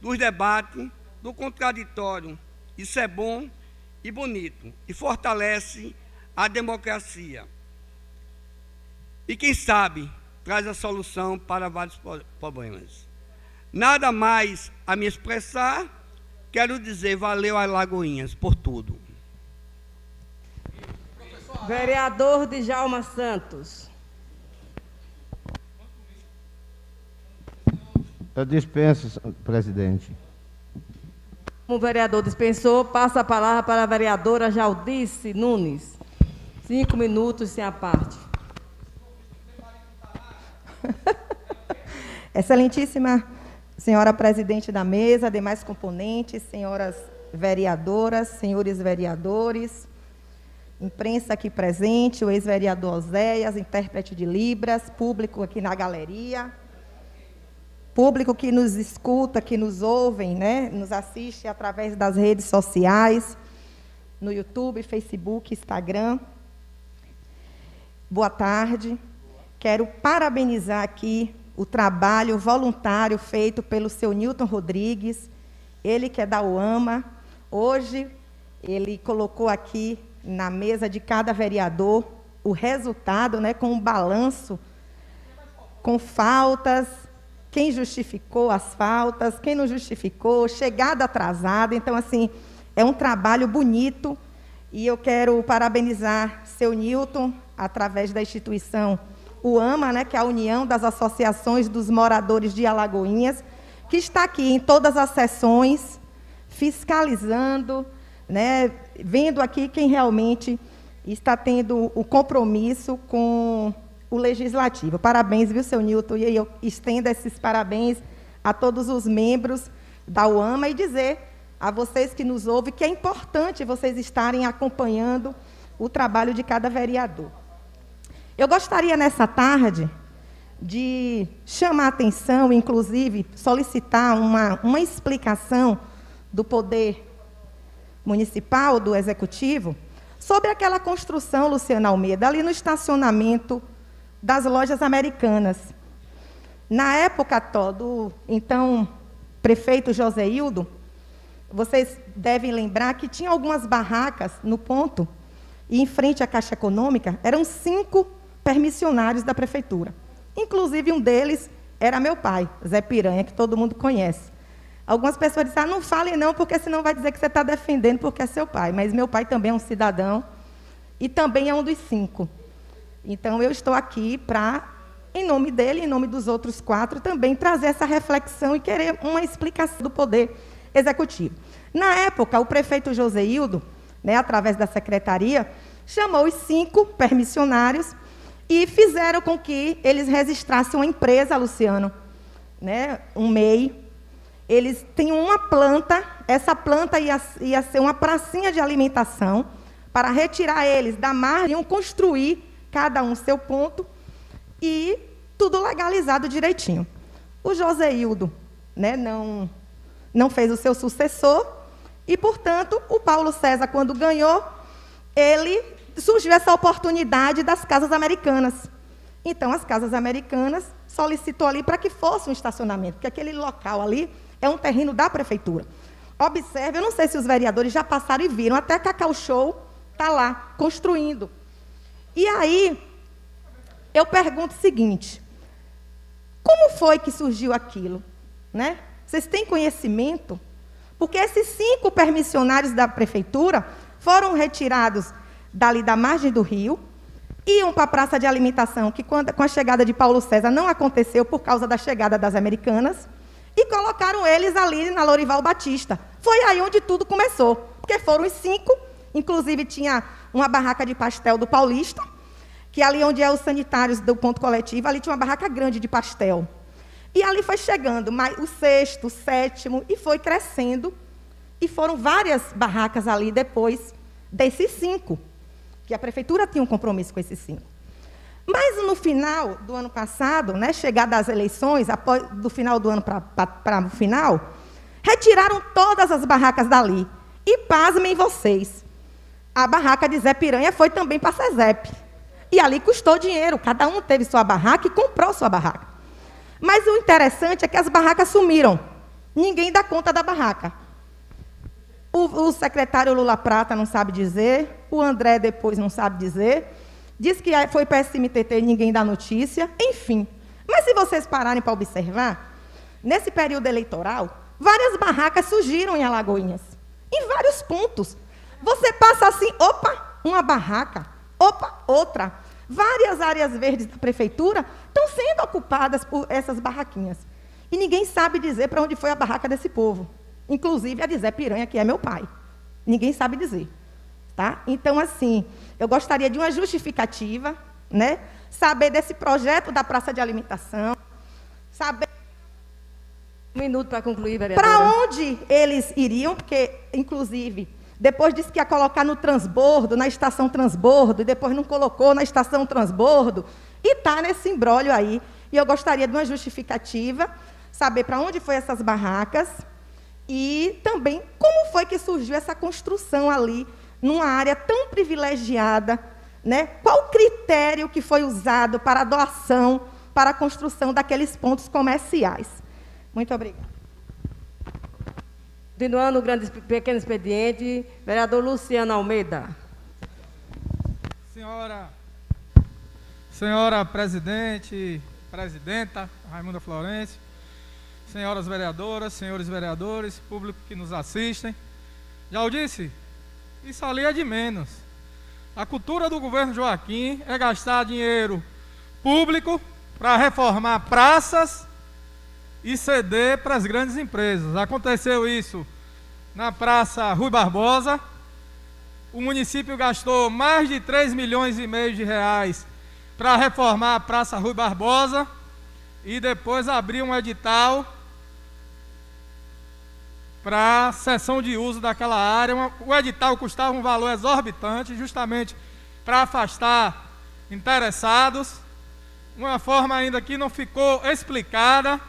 dos debates, do contraditório. Isso é bom e bonito e fortalece a democracia. E quem sabe traz a solução para vários problemas. Nada mais a me expressar, quero dizer valeu Alagoinhas por tudo. Vereador Djalma Santos. Eu dispenso, presidente. O vereador dispensou, passa a palavra para a vereadora Jaldice Nunes. 5 minutos, sem a parte. Excelentíssima senhora presidente da mesa, demais componentes, senhoras vereadoras, senhores vereadores, imprensa aqui presente, o ex-vereador Oséias, intérprete de Libras, público aqui na galeria, público que nos escuta, que nos ouvem, né, nos assiste através das redes sociais, no YouTube, Facebook, Instagram. Boa tarde. Quero parabenizar aqui o trabalho voluntário feito pelo seu Nilton Rodrigues, ele que é da UAMA. Hoje, ele colocou aqui na mesa de cada vereador o resultado, né, com um balanço, com faltas, quem justificou as faltas, quem não justificou, chegada atrasada. Então, assim, é um trabalho bonito e eu quero parabenizar seu Nilton, através da instituição UAMA, né, que é a União das Associações dos Moradores de Alagoinhas, que está aqui em todas as sessões, fiscalizando, né, vendo aqui quem realmente está tendo o compromisso com o Legislativo. Parabéns, viu, seu Nilton? E eu estendo esses parabéns a todos os membros da UAMA e dizer a vocês que nos ouvem que é importante vocês estarem acompanhando o trabalho de cada vereador. Eu gostaria, nessa tarde, de chamar a atenção, inclusive, solicitar uma explicação do Poder Municipal, do Executivo, sobre aquela construção, Luciana Almeida, ali no estacionamento das lojas Americanas. Na época do então prefeito Joséildo, vocês devem lembrar que tinha algumas barracas no ponto, e em frente à Caixa Econômica, eram 5 permissionários da prefeitura. Inclusive, um deles era meu pai, Zé Piranha, que todo mundo conhece. Algumas pessoas disseram, não fale não, porque senão vai dizer que você está defendendo porque é seu pai. Mas meu pai também é um cidadão e também é um dos 5. Então, eu estou aqui para, em nome dele, em nome dos outros 4, também trazer essa reflexão e querer uma explicação do Poder Executivo. Na época, o prefeito Joséildo, né, através da secretaria, chamou os 5 permissionários e fizeram com que eles registrassem uma empresa, Luciano, né, um MEI. Eles têm uma planta, essa planta ia ser uma pracinha de alimentação, para retirar eles da margem, iam construir cada um seu ponto, e tudo legalizado direitinho. O Joseildo, né, não fez o seu sucessor, e, portanto, o Paulo César, quando ganhou, surgiu essa oportunidade das casas americanas. Então, as casas americanas solicitou ali para que fosse um estacionamento, porque aquele local ali é um terreno da prefeitura. Observe, eu não sei se os vereadores já passaram e viram, até Cacau Show está lá, construindo. E aí, eu pergunto o seguinte, como foi que surgiu aquilo? Né? Vocês têm conhecimento? Porque esses 5 permissionários da prefeitura foram retirados dali da margem do rio, iam para a praça de alimentação, que com a chegada de Paulo César não aconteceu por causa da chegada das americanas, e colocaram eles ali na Lorival Batista. Foi aí onde tudo começou, porque foram os 5, inclusive tinha uma barraca de pastel do Paulista, que ali onde é os sanitários do ponto coletivo, ali tinha uma barraca grande de pastel. E ali foi chegando o 6º, o 7º, e foi crescendo, e foram várias barracas ali depois desses 5, que a prefeitura tinha um compromisso com esses 5. Mas no final do ano passado, né, chegada as eleições, do final do ano para o final, retiraram todas as barracas dali. E pasmem vocês, a barraca de Zé Piranha foi também para a SESEP. E ali custou dinheiro, cada um teve sua barraca e comprou sua barraca. Mas o interessante é que as barracas sumiram. Ninguém dá conta da barraca. O secretário Lula Prata não sabe dizer, o André depois não sabe dizer, diz que foi para a SMTT e ninguém dá notícia, enfim. Mas se vocês pararem para observar, nesse período eleitoral, várias barracas surgiram em Alagoinhas, em vários pontos. Você passa assim, opa, uma barraca, opa, outra. Várias áreas verdes da prefeitura estão sendo ocupadas por essas barraquinhas. E ninguém sabe dizer para onde foi a barraca desse povo. Inclusive a de Zé Piranha, que é meu pai. Ninguém sabe dizer. Tá? Então, assim, eu gostaria de uma justificativa, né? Saber desse projeto da praça de alimentação, saber... 1 minuto para concluir, vereadora. Para onde eles iriam, porque, inclusive, depois disse que ia colocar no transbordo, na estação transbordo, e depois não colocou na estação transbordo, e está nesse imbróglio aí. E eu gostaria de uma justificativa, saber para onde foi essas barracas, e também como foi que surgiu essa construção ali, numa área tão privilegiada, né? Qual o critério que foi usado para a doação, para a construção daqueles pontos comerciais? Muito obrigada. Continuando o pequeno expediente, vereador Luciano Almeida. Senhora presidenta Raimunda Florencio, senhoras vereadoras, senhores vereadores, público que nos assistem, já o disse, isso ali é de menos. A cultura do governo Joaquim é gastar dinheiro público para reformar praças e ceder para as grandes empresas. Aconteceu isso na Praça Rui Barbosa. O município gastou mais de 3,5 milhões de reais para reformar a Praça Rui Barbosa e depois abriu um edital para cessão de uso daquela área. O edital custava um valor exorbitante, justamente para afastar interessados, uma forma ainda que não ficou explicada.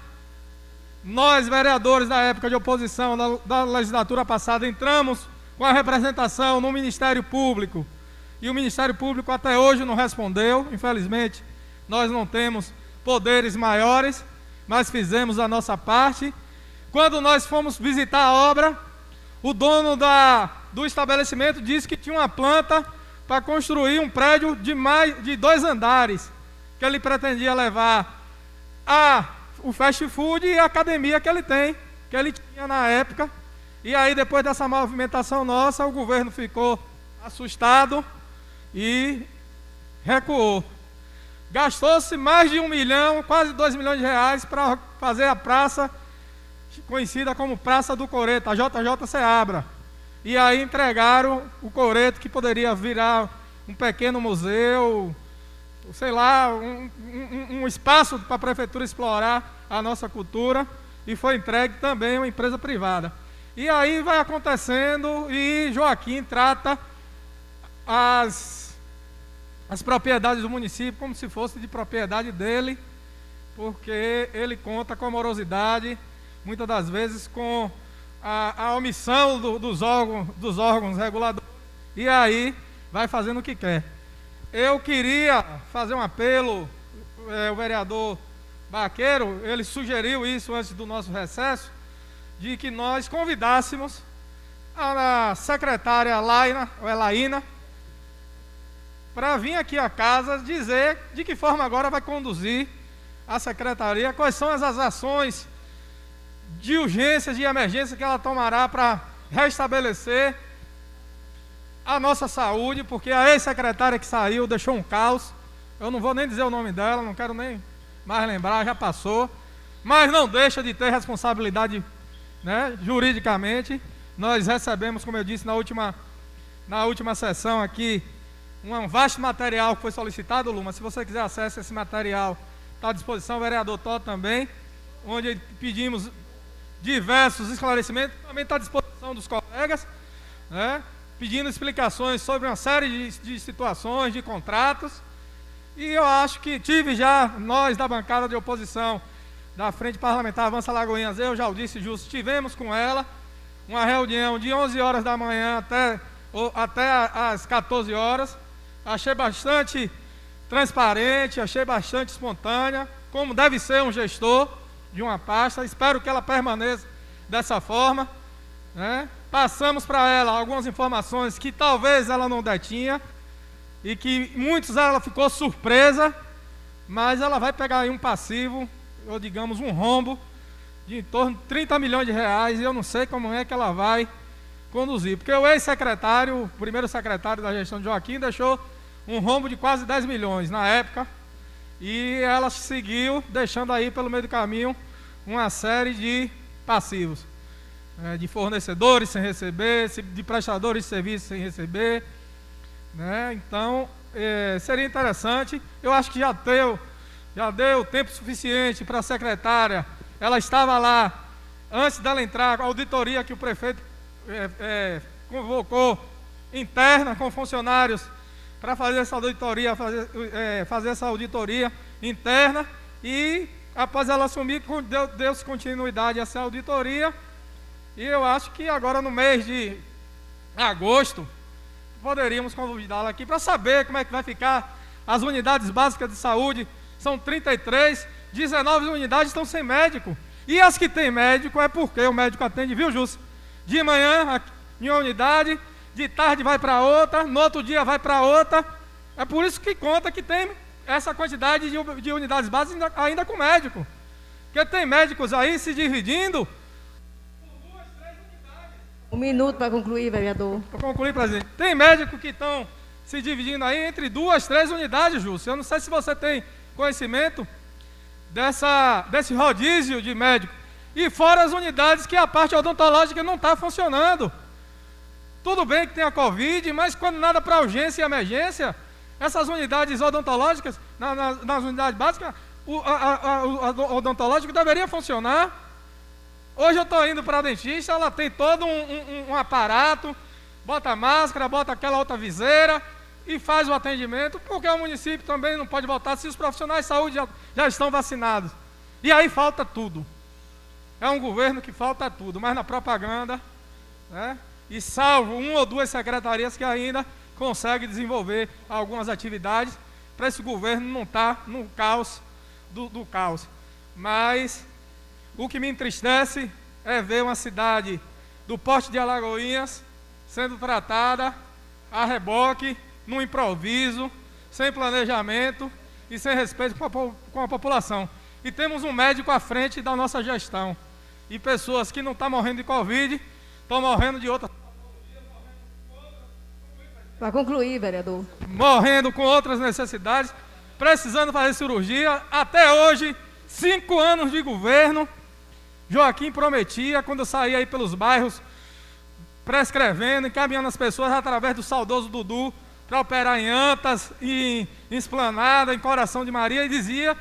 Nós, vereadores da época de oposição da legislatura passada, entramos com a representação no Ministério Público, e o Ministério Público até hoje não respondeu. Infelizmente, nós não temos poderes maiores, mas fizemos a nossa parte. Quando nós fomos visitar a obra, o dono do estabelecimento disse que tinha uma planta para construir um prédio de mais de 2 andares, que ele pretendia levar o fast food e a academia que ele tinha na época. E aí, depois dessa movimentação nossa, o governo ficou assustado e recuou. Gastou-se mais de 1 milhão, quase 2 milhões de reais para fazer a praça conhecida como Praça do Coreto, a JJ Seabra. E aí entregaram o Coreto, que poderia virar um pequeno museu, sei lá, um espaço para a prefeitura explorar a nossa cultura, e foi entregue também a uma empresa privada. E aí vai acontecendo e Joaquim trata as propriedades do município como se fosse de propriedade dele, porque ele conta com a morosidade, muitas das vezes com a omissão dos órgãos reguladores, e aí vai fazendo o que quer. Eu queria fazer um apelo, o vereador Baqueiro, ele sugeriu isso antes do nosso recesso, de que nós convidássemos a secretária Elaína para vir aqui à casa dizer de que forma agora vai conduzir a secretaria, quais são as ações de urgência, de emergência que ela tomará para restabelecer a nossa saúde, porque a ex-secretária que saiu deixou um caos. Eu não vou nem dizer o nome dela, não quero nem mais lembrar, já passou, mas não deixa de ter responsabilidade, né, juridicamente. Nós recebemos, como eu disse na última sessão aqui, um vasto material que foi solicitado, Luma. Se você quiser acesso a esse material, está à disposição, o vereador Tó também, onde pedimos diversos esclarecimentos, também está à disposição dos colegas, né, pedindo explicações sobre uma série de situações, de contratos. E eu acho que nós da bancada de oposição, da Frente Parlamentar Avança Alagoinhas, eu já o disse justo, tivemos com ela uma reunião de 11 horas da manhã até às 14 horas. Achei bastante transparente, achei bastante espontânea, como deve ser um gestor de uma pasta. Espero que ela permaneça dessa forma, né? Passamos para ela algumas informações que talvez ela não detinha, e que muitos ela ficou surpresa, mas ela vai pegar aí um passivo, ou digamos um rombo, de em torno de 30 milhões de reais, e eu não sei como é que ela vai conduzir, porque o ex-secretário, o primeiro secretário da gestão de Joaquim, deixou um rombo de quase 10 milhões na época, e ela seguiu deixando aí pelo meio do caminho uma série de passivos, de fornecedores sem receber, de prestadores de serviços sem receber, né? Então, seria interessante. Eu acho que já deu tempo suficiente para a secretária. Ela estava lá antes dela entrar, a auditoria que o prefeito convocou interna com funcionários para fazer essa auditoria, fazer essa auditoria interna, e após ela assumir, deu-se continuidade a essa auditoria. E eu acho que agora no mês de agosto poderíamos convidá-la aqui para saber como é que vai ficar as unidades básicas de saúde. São 33, 19 unidades estão sem médico. E as que tem médico é porque o médico atende, viu, Júcio? De manhã em uma unidade, de tarde vai para outra, no outro dia vai para outra. É por isso que conta que tem essa quantidade de unidades básicas ainda com médico. Porque tem médicos aí se dividindo. Um minuto para concluir, vereador. Para concluir, presidente. Tem médicos que estão se dividindo aí entre 2, 3 unidades, Júcio. Eu não sei se você tem conhecimento desse rodízio de médicos. E fora as unidades que a parte odontológica não está funcionando. Tudo bem que tem a Covid, mas quando nada para urgência e emergência, essas unidades odontológicas, nas unidades básicas, a odontológica deveria funcionar. Hoje eu estou indo para a dentista, ela tem todo um aparato, bota máscara, bota aquela outra viseira e faz o atendimento, porque o município também não pode voltar se os profissionais de saúde já estão vacinados. E aí falta tudo. É um governo que falta tudo, mas na propaganda, né? E salvo 1 ou 2 secretarias que ainda conseguem desenvolver algumas atividades, para esse governo não estar no caos do caos. Mas o que me entristece é ver uma cidade do porte de Alagoinhas sendo tratada a reboque, num improviso, sem planejamento e sem respeito com a população. E temos um médico à frente da nossa gestão. E pessoas que não estão morrendo de Covid, estão morrendo de outras. Para concluir, vereador. Morrendo com outras necessidades, precisando fazer cirurgia. Até hoje, 5 anos de governo, Joaquim prometia, quando eu saía aí pelos bairros, prescrevendo, encaminhando as pessoas através do saudoso Dudu para operar em Antas, em Esplanada, em Coração de Maria, e dizia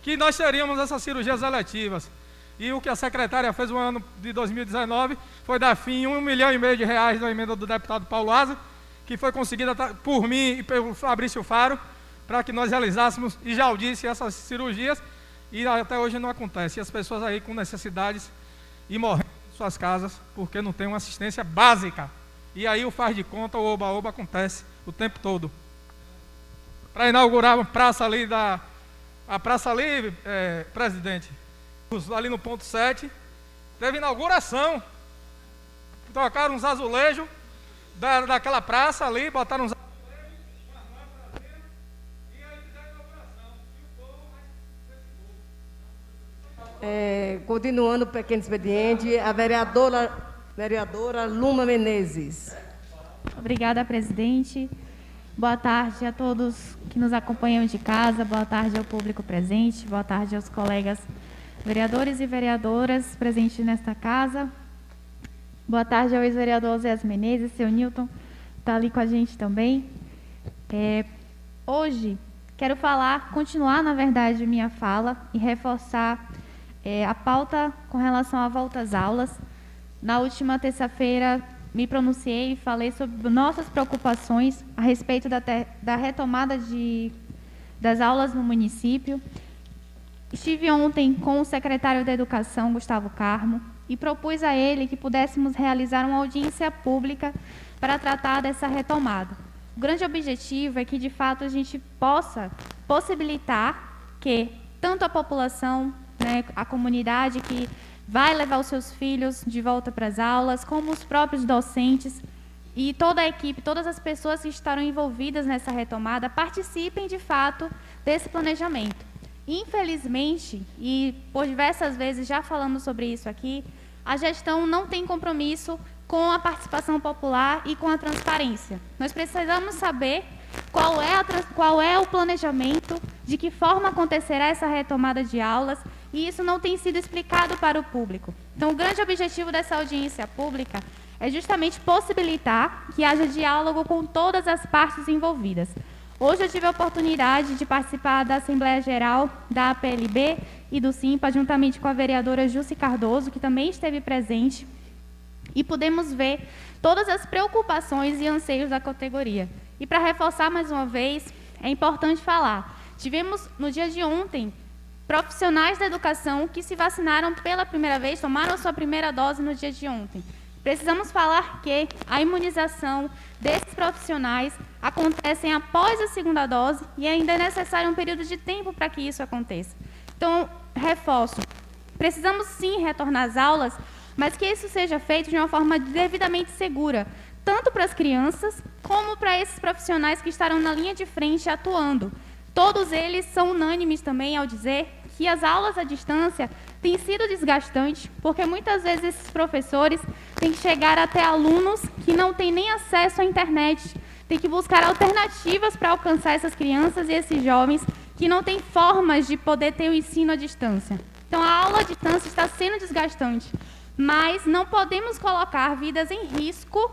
que nós teríamos essas cirurgias eletivas. E o que a secretária fez no ano de 2019 foi dar fim em R$ 1,5 milhão na emenda do deputado Paulo Asa, que foi conseguida por mim e pelo Fabrício Faro, para que nós realizássemos, e já o disse, essas cirurgias, e até hoje não acontece. E as pessoas aí com necessidades e morrendo em suas casas, porque não tem uma assistência básica. E aí o faz de conta, o oba-oba acontece o tempo todo. Para inaugurar a praça ali, presidente, ali no ponto 7, teve inauguração. Trocaram uns azulejos daquela praça ali, botaram uns azulejos, umas lâmpadas dentro, e aí fizeram a inauguração. E o povo Continuando o pequeno expediente, a vereadora Luma Menezes. Obrigada, presidente. Boa tarde a todos que nos acompanham de casa, boa tarde ao público presente, boa tarde aos colegas vereadores e vereadoras presentes nesta casa. Boa tarde ao ex-vereador Zé Menezes, seu Newton, está ali com a gente também. Hoje, quero continuar, na verdade, minha fala e reforçar a pauta com relação à volta às aulas. Na última terça-feira, me pronunciei e falei sobre nossas preocupações a respeito da retomada das aulas no município. Estive ontem com o secretário da Educação, Gustavo Carmo, e propus a ele que pudéssemos realizar uma audiência pública para tratar dessa retomada. O grande objetivo é que, de fato, a gente possa possibilitar que tanto a população, a comunidade que vai levar os seus filhos de volta para as aulas, como os próprios docentes e toda a equipe, todas as pessoas que estarão envolvidas nessa retomada, participem, de fato, desse planejamento. Infelizmente, e por diversas vezes já falamos sobre isso aqui, a gestão não tem compromisso com a participação popular e com a transparência. Nós precisamos saber qual é o planejamento, de que forma acontecerá essa retomada de aulas, e isso não tem sido explicado para o público. Então, o grande objetivo dessa audiência pública é justamente possibilitar que haja diálogo com todas as partes envolvidas. Hoje eu tive a oportunidade de participar da Assembleia Geral da APLB e do SIMPA, juntamente com a vereadora Jussi Cardoso, que também esteve presente, e pudemos ver todas as preocupações e anseios da categoria. E para reforçar mais uma vez, é importante falar, tivemos no dia de ontem profissionais da educação que se vacinaram pela primeira vez, tomaram a sua primeira dose no dia de ontem. Precisamos falar que a imunização desses profissionais acontece após a segunda dose e ainda é necessário um período de tempo para que isso aconteça. Então, reforço, precisamos sim retornar às aulas, mas que isso seja feito de uma forma devidamente segura, tanto para as crianças como para esses profissionais que estarão na linha de frente atuando. Todos eles são unânimes também ao dizer que as aulas à distância têm sido desgastantes, porque muitas vezes esses professores têm que chegar até alunos que não têm nem acesso à internet, têm que buscar alternativas para alcançar essas crianças e esses jovens que não têm formas de poder ter o ensino à distância. Então, a aula à distância está sendo desgastante, mas não podemos colocar vidas em risco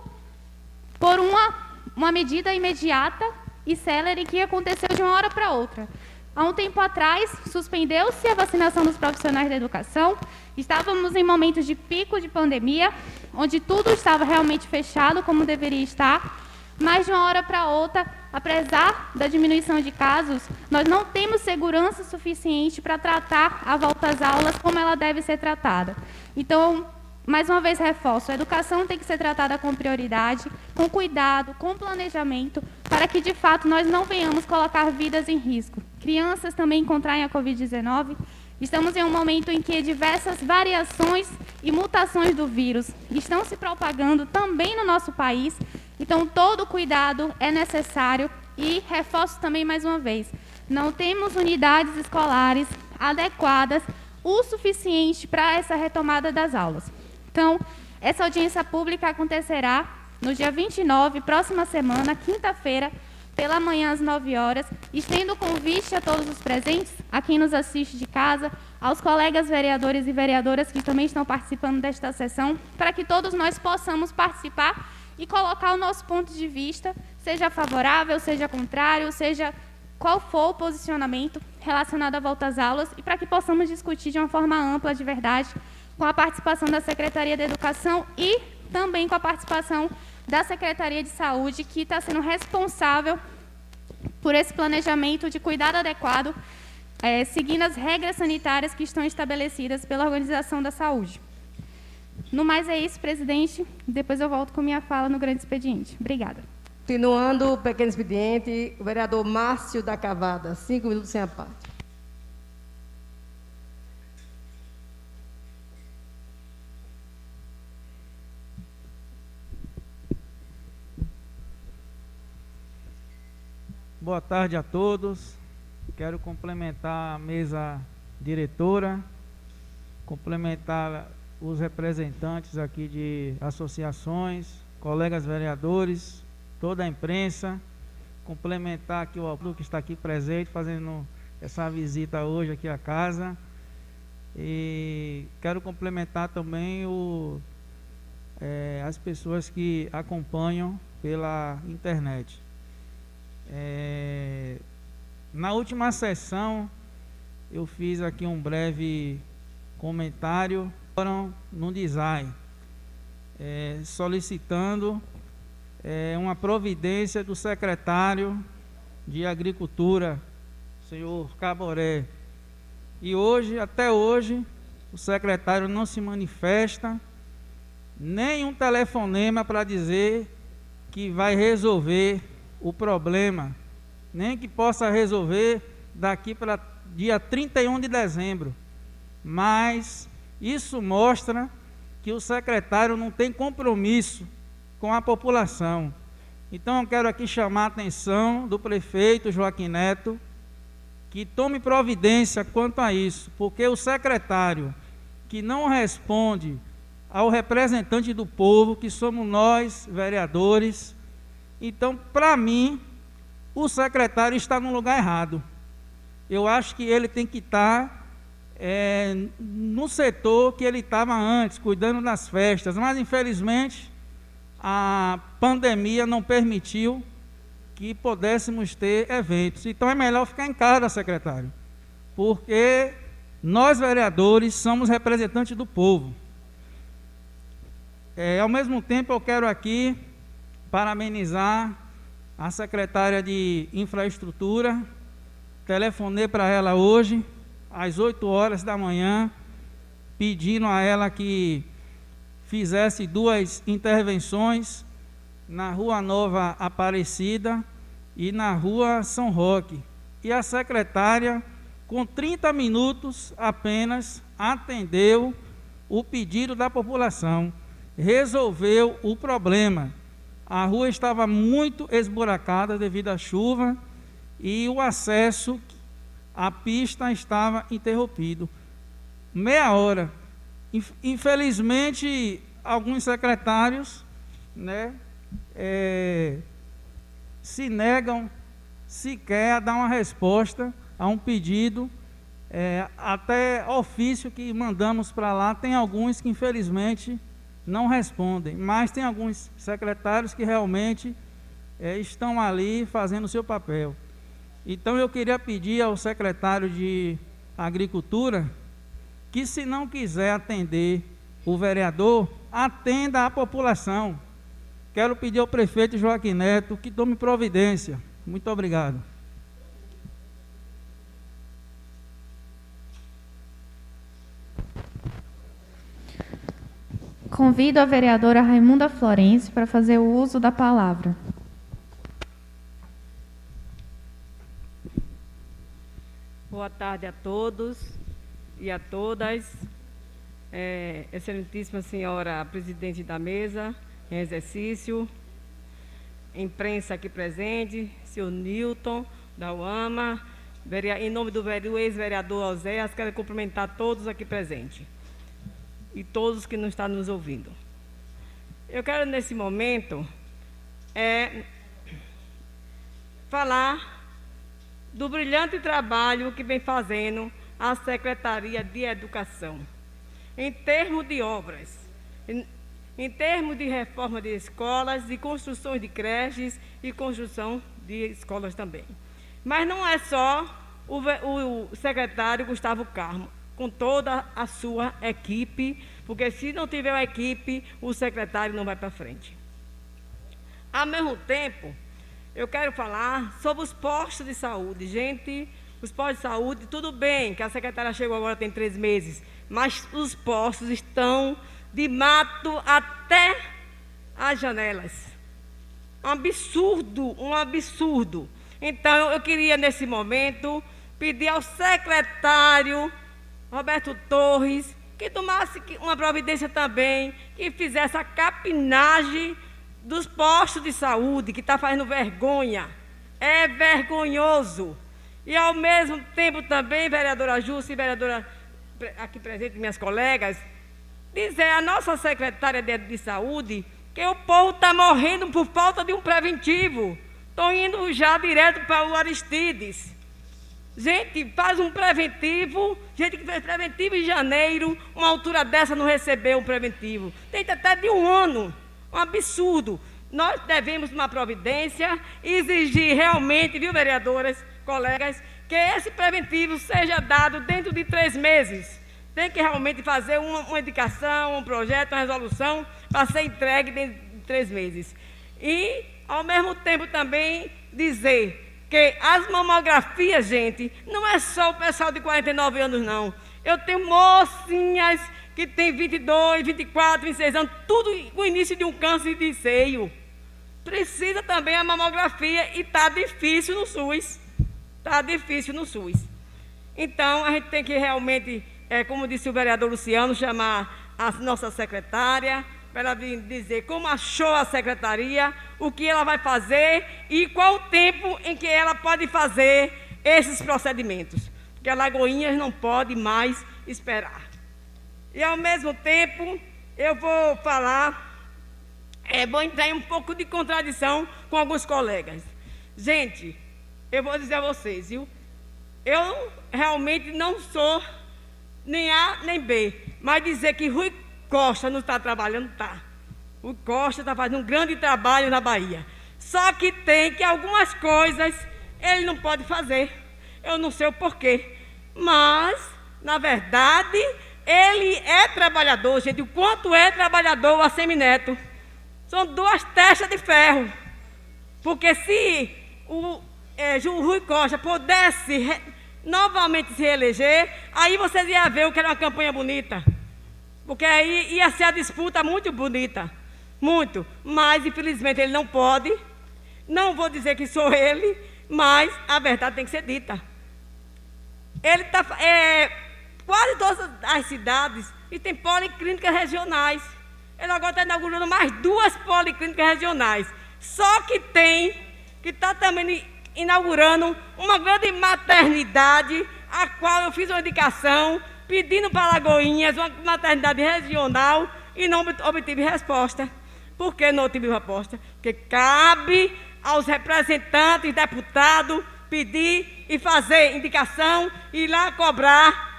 por uma medida imediata e célere que aconteceu de uma hora para outra. Há um tempo atrás, suspendeu-se a vacinação dos profissionais da educação, estávamos em momentos de pico de pandemia, onde tudo estava realmente fechado como deveria estar, mas de uma hora para outra, apesar da diminuição de casos, nós não temos segurança suficiente para tratar a volta às aulas como ela deve ser tratada. Então, mais uma vez reforço, a educação tem que ser tratada com prioridade, com cuidado, com planejamento, para que de fato nós não venhamos colocar vidas em risco. Crianças também contraem a Covid-19. Estamos em um momento em que diversas variações e mutações do vírus estão se propagando também no nosso país. Então, todo cuidado é necessário e reforço também mais uma vez, não temos unidades escolares adequadas o suficiente para essa retomada das aulas. Então, essa audiência pública acontecerá no dia 29, próxima semana, quinta-feira, pela manhã às 9 horas, estendo o convite a todos os presentes, a quem nos assiste de casa, aos colegas vereadores e vereadoras que também estão participando desta sessão, para que todos nós possamos participar e colocar o nosso ponto de vista seja favorável, seja contrário, seja qual for o posicionamento relacionado à volta às aulas, e para que possamos discutir de uma forma ampla, de verdade, com a participação da Secretaria da Educação e também com a participação da Secretaria de Saúde, que está sendo responsável por esse planejamento de cuidado adequado, seguindo as regras sanitárias que estão estabelecidas pela Organização da Saúde. No mais é isso, presidente. Depois eu volto com minha fala no grande expediente. Obrigada. Continuando o pequeno expediente, o vereador Márcio da Cavada, 5 minutos sem a parte. Boa tarde a todos. Quero complementar a mesa diretora, complementar os representantes aqui de associações, colegas vereadores, toda a imprensa, complementar aqui o Aldo que está aqui presente, fazendo essa visita hoje aqui à casa. E quero complementar também as pessoas que acompanham pela internet. Na última sessão, eu fiz aqui um breve comentário no design, solicitando uma providência do secretário de Agricultura, senhor Caboré. E hoje, até hoje, o secretário não se manifesta, nem um telefonema para dizer que vai resolver o problema, nem que possa resolver daqui para dia 31 de dezembro. Mas isso mostra que o secretário não tem compromisso com a população. Então eu quero aqui chamar a atenção do prefeito Joaquim Neto, que tome providência quanto a isso, porque o secretário que não responde ao representante do povo, que somos nós, vereadores, então, para mim, o secretário está no lugar errado. Eu acho que ele tem que estar no setor que ele estava antes, cuidando das festas, mas infelizmente a pandemia não permitiu que pudéssemos ter eventos. Então é melhor ficar em casa, secretário, porque nós vereadores somos representantes do povo. Ao mesmo tempo eu quero aqui parabenizar a secretária de Infraestrutura. Telefonei para ela hoje, às 8 horas da manhã, pedindo a ela que fizesse 2 intervenções na Rua Nova Aparecida e na Rua São Roque. E a secretária, com 30 minutos apenas, atendeu o pedido da população, resolveu o problema. A rua estava muito esburacada devido à chuva e o acesso à pista estava interrompido. Meia hora. Infelizmente, alguns secretários, se negam sequer a dar uma resposta a um pedido, até ofício que mandamos para lá. Tem alguns que infelizmente não respondem, mas tem alguns secretários que realmente estão ali fazendo o seu papel. Então eu queria pedir ao secretário de Agricultura que, se não quiser atender o vereador, atenda a população. Quero pedir ao prefeito Joaquim Neto que tome providência. Muito obrigado. Convido a vereadora Raimunda Florencio para fazer o uso da palavra. Boa tarde a todos e a todas. Excelentíssima senhora presidente da mesa em exercício, imprensa aqui presente, senhor Newton da UAMA, em nome do ex-vereador Oséias, quero cumprimentar todos aqui presentes e todos que não estão nos ouvindo. Eu quero, nesse momento, falar do brilhante trabalho que vem fazendo a Secretaria de Educação. Em termos de obras, em termos de reforma de escolas, de construções de creches e construção de escolas também. Mas não é só o secretário Gustavo Carmo, com toda a sua equipe, porque se não tiver uma equipe, o secretário não vai para frente. Ao mesmo tempo, eu quero falar sobre os postos de saúde. Gente, os postos de saúde, tudo bem, que a secretária chegou agora tem 3 meses, mas os postos estão de mato até as janelas. Um absurdo, um absurdo. Então, eu queria, nesse momento, pedir ao secretário Roberto Torres que tomasse uma providência também, que fizesse a capinagem dos postos de saúde, que está fazendo vergonha. É vergonhoso. E, ao mesmo tempo, também, vereadora Júcia e vereadora aqui presente, minhas colegas, dizer à nossa secretária de saúde que o povo está morrendo por falta de um preventivo. Estou indo já direto para o Aristides. Gente, faz um preventivo. Gente que fez preventivo em janeiro, uma altura dessa não recebeu um preventivo. Tem até de 1 ano. Um absurdo. Nós devemos uma providência e exigir realmente, viu, vereadoras, colegas, que esse preventivo seja dado dentro de 3 meses. Tem que realmente fazer uma indicação, um projeto, uma resolução para ser entregue dentro de 3 meses. E, ao mesmo tempo, também dizer que as mamografias, gente, não é só o pessoal de 49 anos, não. Eu tenho mocinhas que têm 22, 24, 26 anos, tudo com o início de um câncer de seio. Precisa também a mamografia e está difícil no SUS. Está difícil no SUS. Então, a gente tem que realmente, como disse o vereador Luciano, chamar a nossa secretária para ela vir dizer como achou a secretaria, o que ela vai fazer e qual o tempo em que ela pode fazer esses procedimentos. Porque a Lagoinhas não pode mais esperar. E, ao mesmo tempo, eu vou falar, vou entrar em um pouco de contradição com alguns colegas. Gente, eu vou dizer a vocês, viu? Eu realmente não sou nem A nem B, mas dizer que Rui Costa não está trabalhando, está. Rui Costa está fazendo um grande trabalho na Bahia. Só que tem que algumas coisas ele não pode fazer. Eu não sei o porquê. Mas, na verdade, ele é trabalhador, gente. O quanto é trabalhador o Assemineto? São 2 testas de ferro. Porque se o Rui Costa pudesse novamente se reeleger, aí vocês iam ver o que era uma campanha bonita. Porque aí ia ser a disputa muito bonita. Muito. Mas, infelizmente, ele não pode. Não vou dizer que sou ele, mas a verdade tem que ser dita. Ele está... quase todas as cidades e tem policlínicas regionais. Ele agora está inaugurando mais 2 policlínicas regionais. Só que está também inaugurando uma grande maternidade, a qual eu fiz uma indicação, pedindo para Lagoinhas uma maternidade regional e não obtive resposta. Por que não obtive resposta? Porque cabe aos representantes, deputados, pedir e fazer indicação e ir lá cobrar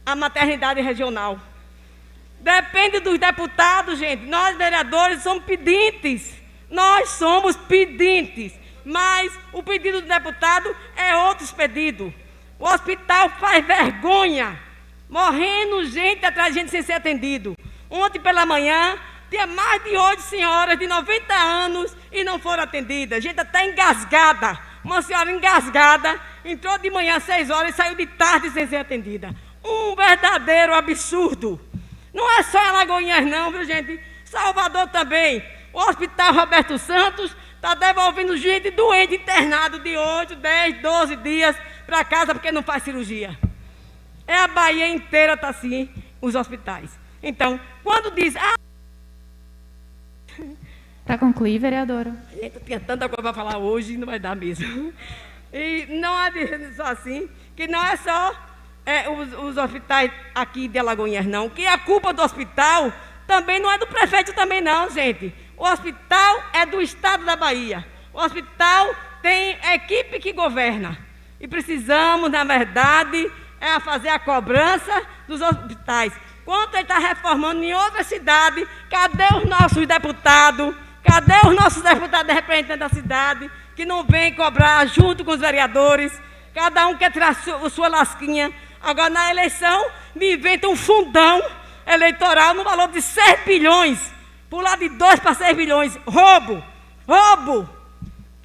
a maternidade regional. Depende dos deputados, gente. Nós, vereadores, somos pedintes. Nós somos pedintes. Mas o pedido do deputado é outro pedido. O hospital faz vergonha. Morrendo gente atrás de gente sem ser atendido. Ontem pela manhã, tinha mais de 8 senhoras de 90 anos e não foram atendidas. A gente até engasgada. Uma senhora engasgada, entrou de manhã às 6 horas e saiu de tarde sem ser atendida. Um verdadeiro absurdo. Não é só em Lagoinhas não, viu, gente? Salvador também. O Hospital Roberto Santos está devolvendo gente doente, internado de 8, 10, 12 dias para casa porque não faz cirurgia. A Bahia inteira está assim, os hospitais. Então, quando diz... Para concluir, vereadora. Eu tinha tanta coisa para falar hoje, não vai dar mesmo. E não há só assim, que não é só os hospitais aqui de Alagoinhas, não. Que a culpa do hospital também não é do prefeito também, não, gente. O hospital é do estado da Bahia. O hospital tem equipe que governa. E precisamos, na verdade, fazer a cobrança dos hospitais. Enquanto ele está reformando em outra cidade, cadê os nossos deputados? Cadê os nossos deputados representantes da cidade, que não vêm cobrar junto com os vereadores? Cada um quer tirar sua lasquinha. Agora, na eleição, me inventa um fundão eleitoral no valor de 6 bilhões. Pular de 2 para 6 bilhões. Roubo. Roubo.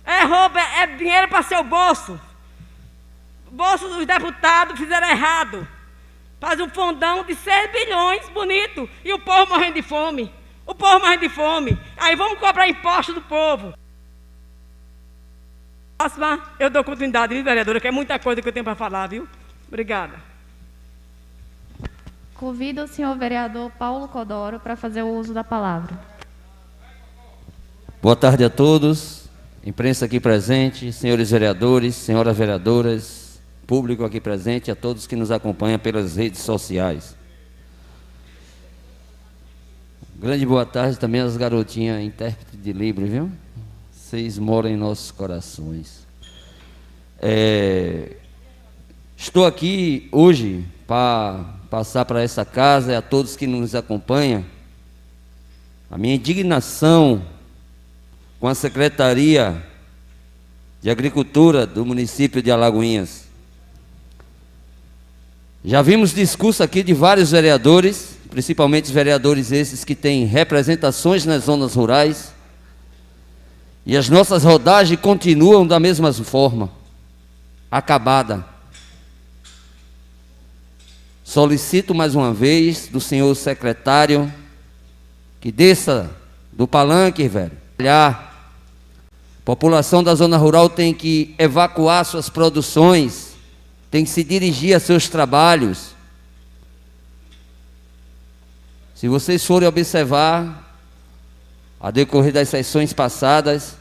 É roubo, é dinheiro para seu bolso. O bolso dos deputados fizeram errado. Faz um fundão de 6 bilhões, bonito. E o povo morrendo de fome. O povo morrendo de fome. Aí vamos cobrar imposto do povo. Próxima, eu dou continuidade, viu, vereadora? Que é muita coisa que eu tenho para falar, viu? Obrigada. Convido o senhor vereador Paulo Codoro para fazer o uso da palavra. Boa tarde a todos, imprensa aqui presente, senhores vereadores, senhoras vereadoras, público aqui presente, a todos que nos acompanham pelas redes sociais. Grande boa tarde também às garotinhas intérpretes de Libras, viu? Vocês moram em nossos corações. Estou aqui hoje para passar para essa casa e a todos que nos acompanham a minha indignação com a Secretaria de Agricultura do município de Alagoinhas. Já vimos discurso aqui de vários vereadores, principalmente os vereadores esses que têm representações nas zonas rurais, e as nossas rodagens continuam da mesma forma, acabada. Solicito mais uma vez do senhor secretário que desça do palanque, velho. A população da zona rural tem que evacuar suas produções, tem que se dirigir a seus trabalhos. Se vocês forem observar, a decorrer das sessões passadas,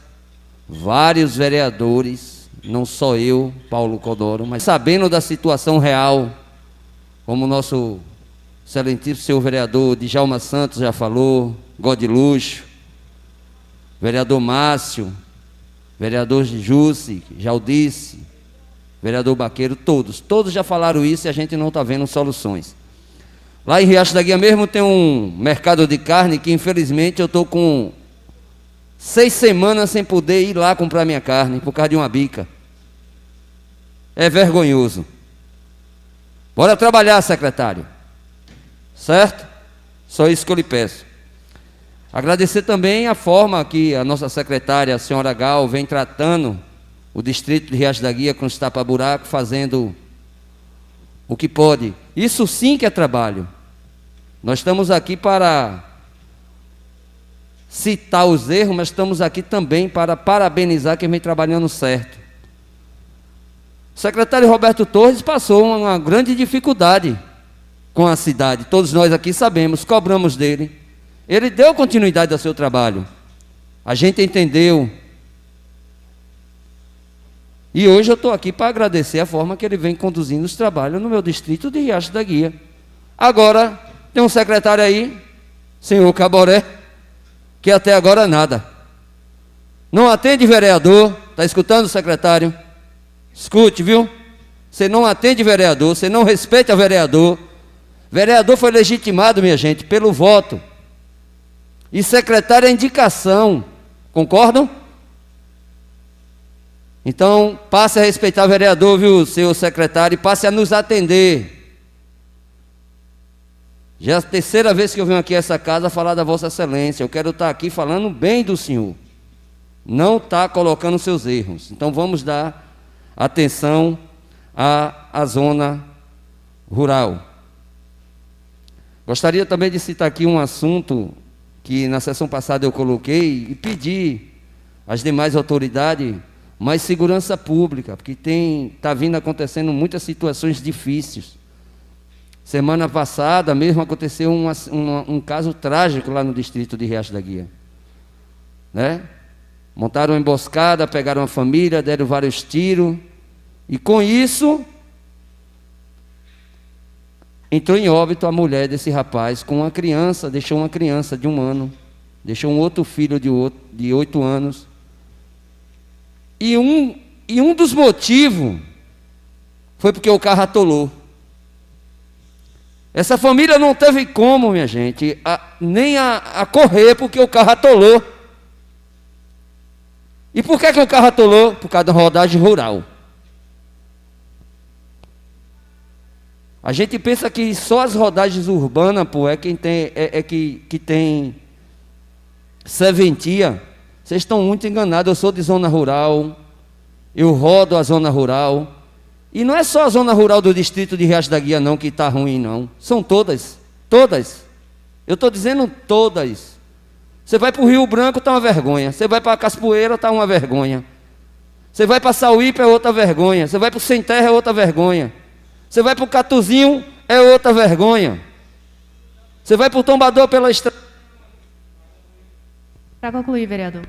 vários vereadores, não só eu, Paulo Codoro, mas sabendo da situação real, como o nosso excelentíssimo senhor vereador Djalma Santos já falou, Godiluxo, vereador Márcio, vereador Jussi, Jaldice, vereador Baqueiro, todos já falaram isso e a gente não está vendo soluções. Lá em Riacho da Guia mesmo tem um mercado de carne que infelizmente eu estou com 6 semanas sem poder ir lá comprar minha carne por causa de uma bica. É vergonhoso. Bora trabalhar, secretário. Certo? Só isso que eu lhe peço. Agradecer também a forma que a nossa secretária, a senhora Gal, vem tratando o distrito de Riacho da Guia com os tapa-buraco, fazendo o que pode. Isso sim que é trabalho. Nós estamos aqui para citar os erros, mas estamos aqui também para parabenizar quem vem trabalhando certo. O secretário Roberto Torres passou uma grande dificuldade com a cidade. Todos nós aqui sabemos, cobramos dele. Ele deu continuidade ao seu trabalho. A gente entendeu. E hoje eu estou aqui para agradecer a forma que ele vem conduzindo os trabalhos no meu distrito de Riacho da Guia. Agora, tem um secretário aí, senhor Caboré, que até agora nada. Não atende vereador, está escutando, secretário? Escute, viu? Você não atende vereador, você não respeita vereador. Vereador foi legitimado, minha gente, pelo voto. E secretário é indicação. Concordam? Então, passe a respeitar o vereador, viu, senhor secretário, e passe a nos atender. Já é a 3ª vez que eu venho aqui a essa casa falar da Vossa Excelência. Eu quero estar aqui falando bem do senhor. Não está colocando seus erros. Então, vamos dar atenção à zona rural. Gostaria também de citar aqui um assunto que na sessão passada eu coloquei e pedi às demais autoridades mais segurança pública, porque está vindo acontecendo muitas situações difíceis. Semana passada mesmo aconteceu um caso trágico lá no distrito de Riacho da Guia. Né? Montaram uma emboscada, pegaram a família, deram vários tiros, e com isso entrou em óbito a mulher desse rapaz com uma criança, deixou uma criança de 1 ano, deixou um outro filho de 8 anos. E um dos motivos foi porque o carro atolou. Essa família não teve como, minha gente, nem a correr, porque o carro atolou. E por que o carro atolou? Por causa da rodagem rural. A gente pensa que só as rodagens urbanas, pô, é quem tem, que tem serventia. Vocês estão muito enganados. Eu sou de zona rural, eu rodo a zona rural. E não é só a zona rural do distrito de Riacho da Guia, não, que está ruim, não. São todas, todas. Eu estou dizendo todas. Você vai para o Rio Branco, está uma vergonha. Você vai para Caspoeira, está uma vergonha. Você vai para Sauípe, é outra vergonha. Você vai para o Sem Terra, é outra vergonha. Você vai para o Catuzinho, é outra vergonha. Você vai para o Tombador pela estrada. Para concluir, vereador.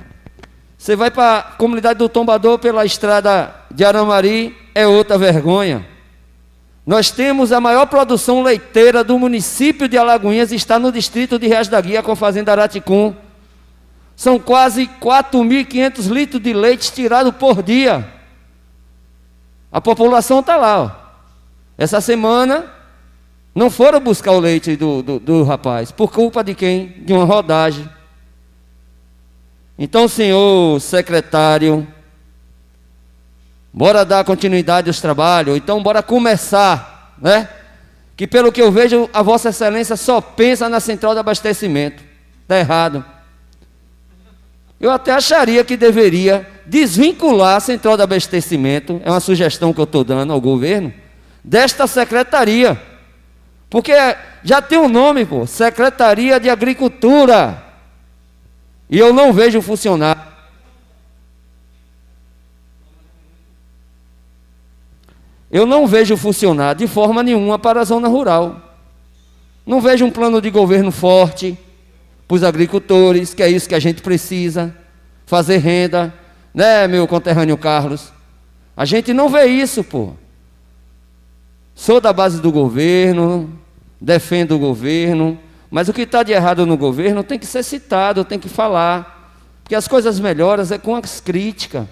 Você vai para a comunidade do Tombador pela estrada de Aramari, é outra vergonha. Nós temos a maior produção leiteira do município de Alagoinhas, está no distrito de Riacho da Guia, com a fazenda Araticum. São quase 4.500 litros de leite tirados por dia. A população está lá, ó. Essa semana não foram buscar o leite do rapaz. Por culpa de quem? De uma rodagem. Então, senhor secretário, bora dar continuidade aos trabalhos. Então, bora começar, né? Que pelo que eu vejo, a Vossa Excelência só pensa na central de abastecimento. Está errado. Eu até acharia que deveria desvincular a central de abastecimento, é uma sugestão que eu estou dando ao governo, desta secretaria. Porque já tem um nome, pô, Secretaria de Agricultura. E eu não vejo funcionar. Eu não vejo funcionar de forma nenhuma para a zona rural. Não vejo um plano de governo forte para os agricultores, que é isso que a gente precisa, fazer renda, né, meu conterrâneo Carlos? A gente não vê isso, pô. Sou da base do governo, defendo o governo, mas o que está de errado no governo tem que ser citado, tem que falar, porque as coisas melhoras é com as críticas.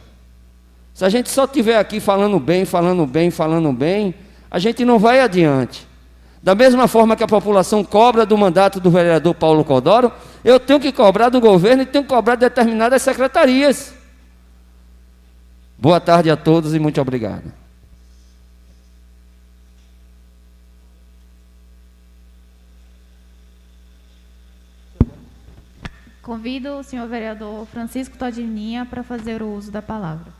Se a gente só estiver aqui falando bem, falando bem, falando bem, a gente não vai adiante. Da mesma forma que a população cobra do mandato do vereador Paulo Codoro, eu tenho que cobrar do governo e tenho que cobrar de determinadas secretarias. Boa tarde a todos e muito obrigado. Convido o senhor vereador Francisco Todininha para fazer o uso da palavra.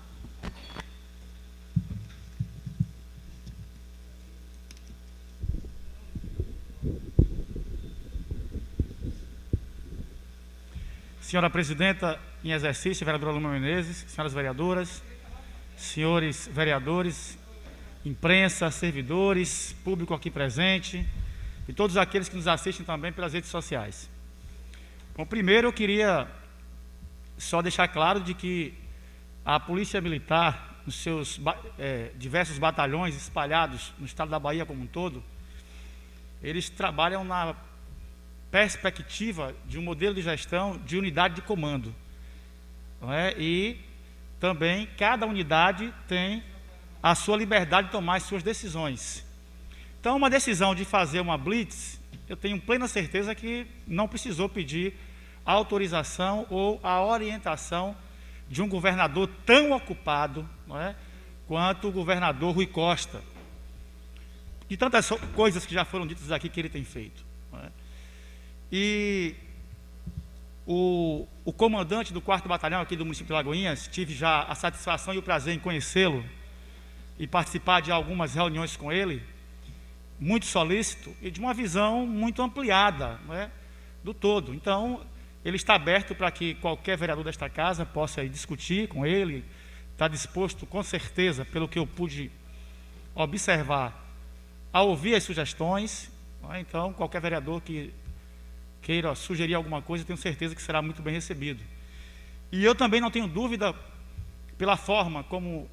Senhora Presidenta em exercício, vereadora Luma Menezes, senhoras vereadoras, senhores vereadores, imprensa, servidores, público aqui presente e todos aqueles que nos assistem também pelas redes sociais. Bom, primeiro eu queria só deixar claro de que a Polícia Militar, nos seus diversos batalhões espalhados no estado da Bahia como um todo, eles trabalham na perspectiva de um modelo de gestão de unidade de comando, não é? E também cada unidade tem a sua liberdade de tomar as suas decisões. Então, uma decisão de fazer uma blitz, eu tenho plena certeza que não precisou pedir a autorização ou a orientação de um governador tão ocupado, não é, quanto o governador Rui Costa, de tantas coisas que já foram ditas aqui que ele tem feito, não é? E o comandante do 4º Batalhão aqui do município de Alagoinhas, tive já a satisfação e o prazer em conhecê-lo e participar de algumas reuniões com ele, muito solícito e de uma visão muito ampliada, não é, do todo. Então, ele está aberto para que qualquer vereador desta casa possa ir discutir com ele, está disposto, com certeza, pelo que eu pude observar, a ouvir as sugestões, não é? Então, qualquer vereador que queira sugerir alguma coisa, tenho certeza que será muito bem recebido. E eu também não tenho dúvida, pela forma como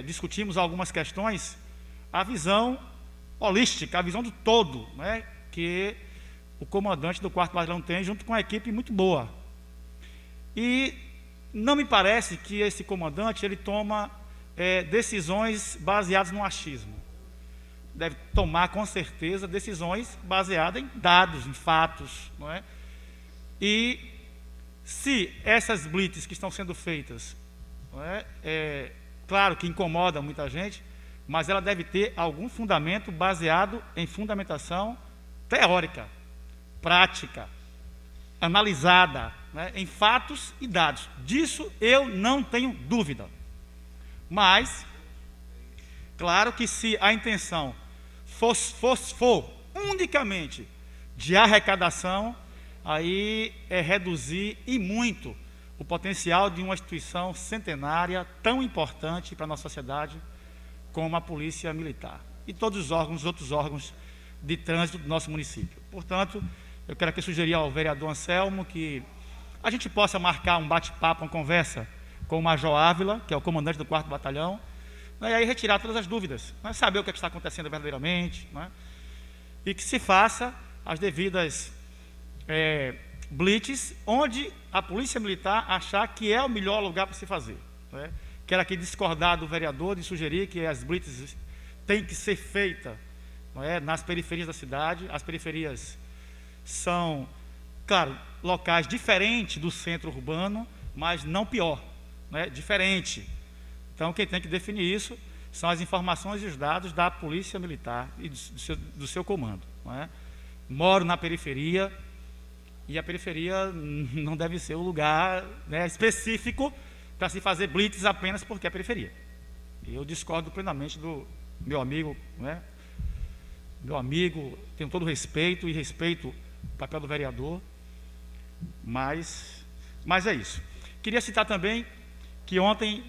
discutimos algumas questões, a visão holística, a visão do todo, né, que o comandante do 4º Batalhão tem, junto com uma equipe muito boa. E não me parece que esse comandante ele toma decisões baseadas no achismo. deve tomar, com certeza, decisões baseadas em dados, em fatos, não é? E se essas blitz que estão sendo feitas, não é, claro que incomoda muita gente, mas ela deve ter algum fundamento baseado em fundamentação teórica, prática, analisada, né, em fatos e dados. Disso eu não tenho dúvida. Mas, claro que se a intenção for unicamente de arrecadação, aí é reduzir e muito o potencial de uma instituição centenária tão importante para a nossa sociedade como a Polícia Militar e todos os órgãos, outros órgãos de trânsito do nosso município. Portanto, eu quero aqui sugerir ao vereador Anselmo que a gente possa marcar um bate-papo, uma conversa com o Major Ávila, que é o comandante do 4º Batalhão, né, e aí retirar todas as dúvidas, né, saber o que está acontecendo verdadeiramente, né, e que se faça as devidas blitz, onde a Polícia Militar achar que é o melhor lugar para se fazer. Né. Quero aqui discordar do vereador e sugerir que as blitz têm que ser feitas, não é, nas periferias da cidade. As periferias são, claro, locais diferentes do centro urbano, mas não pior, né, diferente. Então, quem tem que definir isso são as informações e os dados da Polícia Militar e do seu comando. Não é? Moro na periferia e a periferia não deve ser o lugar, né, específico para se fazer blitz apenas porque é periferia. E eu discordo plenamente do meu amigo, né? Meu amigo, tenho todo o respeito e respeito o papel do vereador, mas é isso. Queria citar também que ontem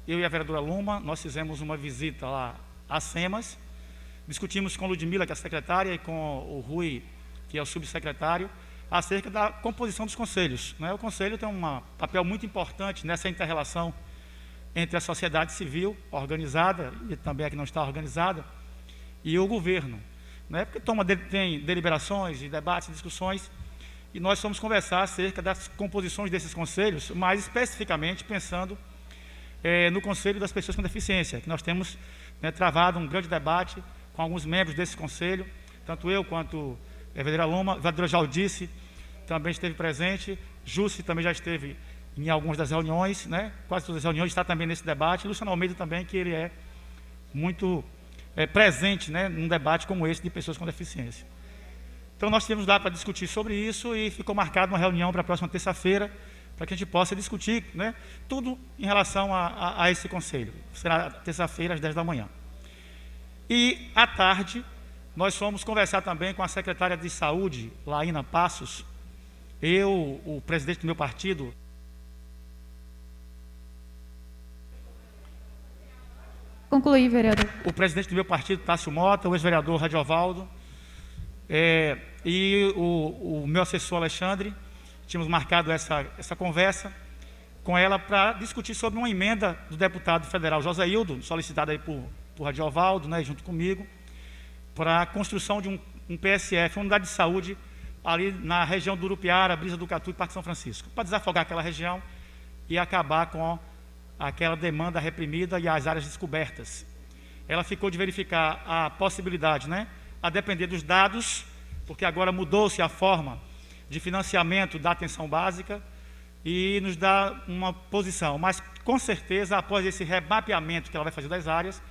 eu e a vereadora Luma, nós fizemos uma visita lá às SEMAS, discutimos com a Ludmila, que é a secretária, e com o Rui, que é o subsecretário, acerca da composição dos conselhos. Né? O conselho tem um papel muito importante nessa inter-relação entre a sociedade civil organizada, e também a que não está organizada, e o governo. Né? Porque tem deliberações, e debates, e discussões, e nós fomos conversar acerca das composições desses conselhos, mais especificamente pensando no Conselho das Pessoas com Deficiência, que nós temos, né, travado um grande debate com alguns membros desse conselho, tanto eu quanto a vereadora Luma, a vereadora Jaldice também esteve presente, Jussi também já esteve em algumas das reuniões, né, quase todas as reuniões, está também nesse debate, e Luciano Almeida também, que ele é muito presente, né, num debate como esse de pessoas com deficiência. Então, nós tivemos lá para discutir sobre isso e ficou marcada uma reunião para a próxima terça-feira, para que a gente possa discutir, né, tudo em relação a esse conselho. Será terça-feira, às 10 da manhã. E, à tarde, nós fomos conversar também com a secretária de Saúde, Laína Passos, o presidente do meu partido. Concluir, vereador. O presidente do meu partido, Tássio Mota, o ex-vereador Radiovaldo, e o meu assessor Alexandre. Tínhamos marcado essa conversa com ela para discutir sobre uma emenda do deputado federal Joséildo, solicitada aí por Radiovaldo, né, junto comigo, para a construção de um PSF, uma unidade de saúde, ali na região do Urupiara, Brisa do Catu e Parque São Francisco, para desafogar aquela região e acabar com aquela demanda reprimida e as áreas descobertas. Ela ficou de verificar a possibilidade, né, a depender dos dados, porque agora mudou-se a forma de financiamento da atenção básica e nos dá uma posição, mas com certeza, após esse remapeamento que ela vai fazer das áreas,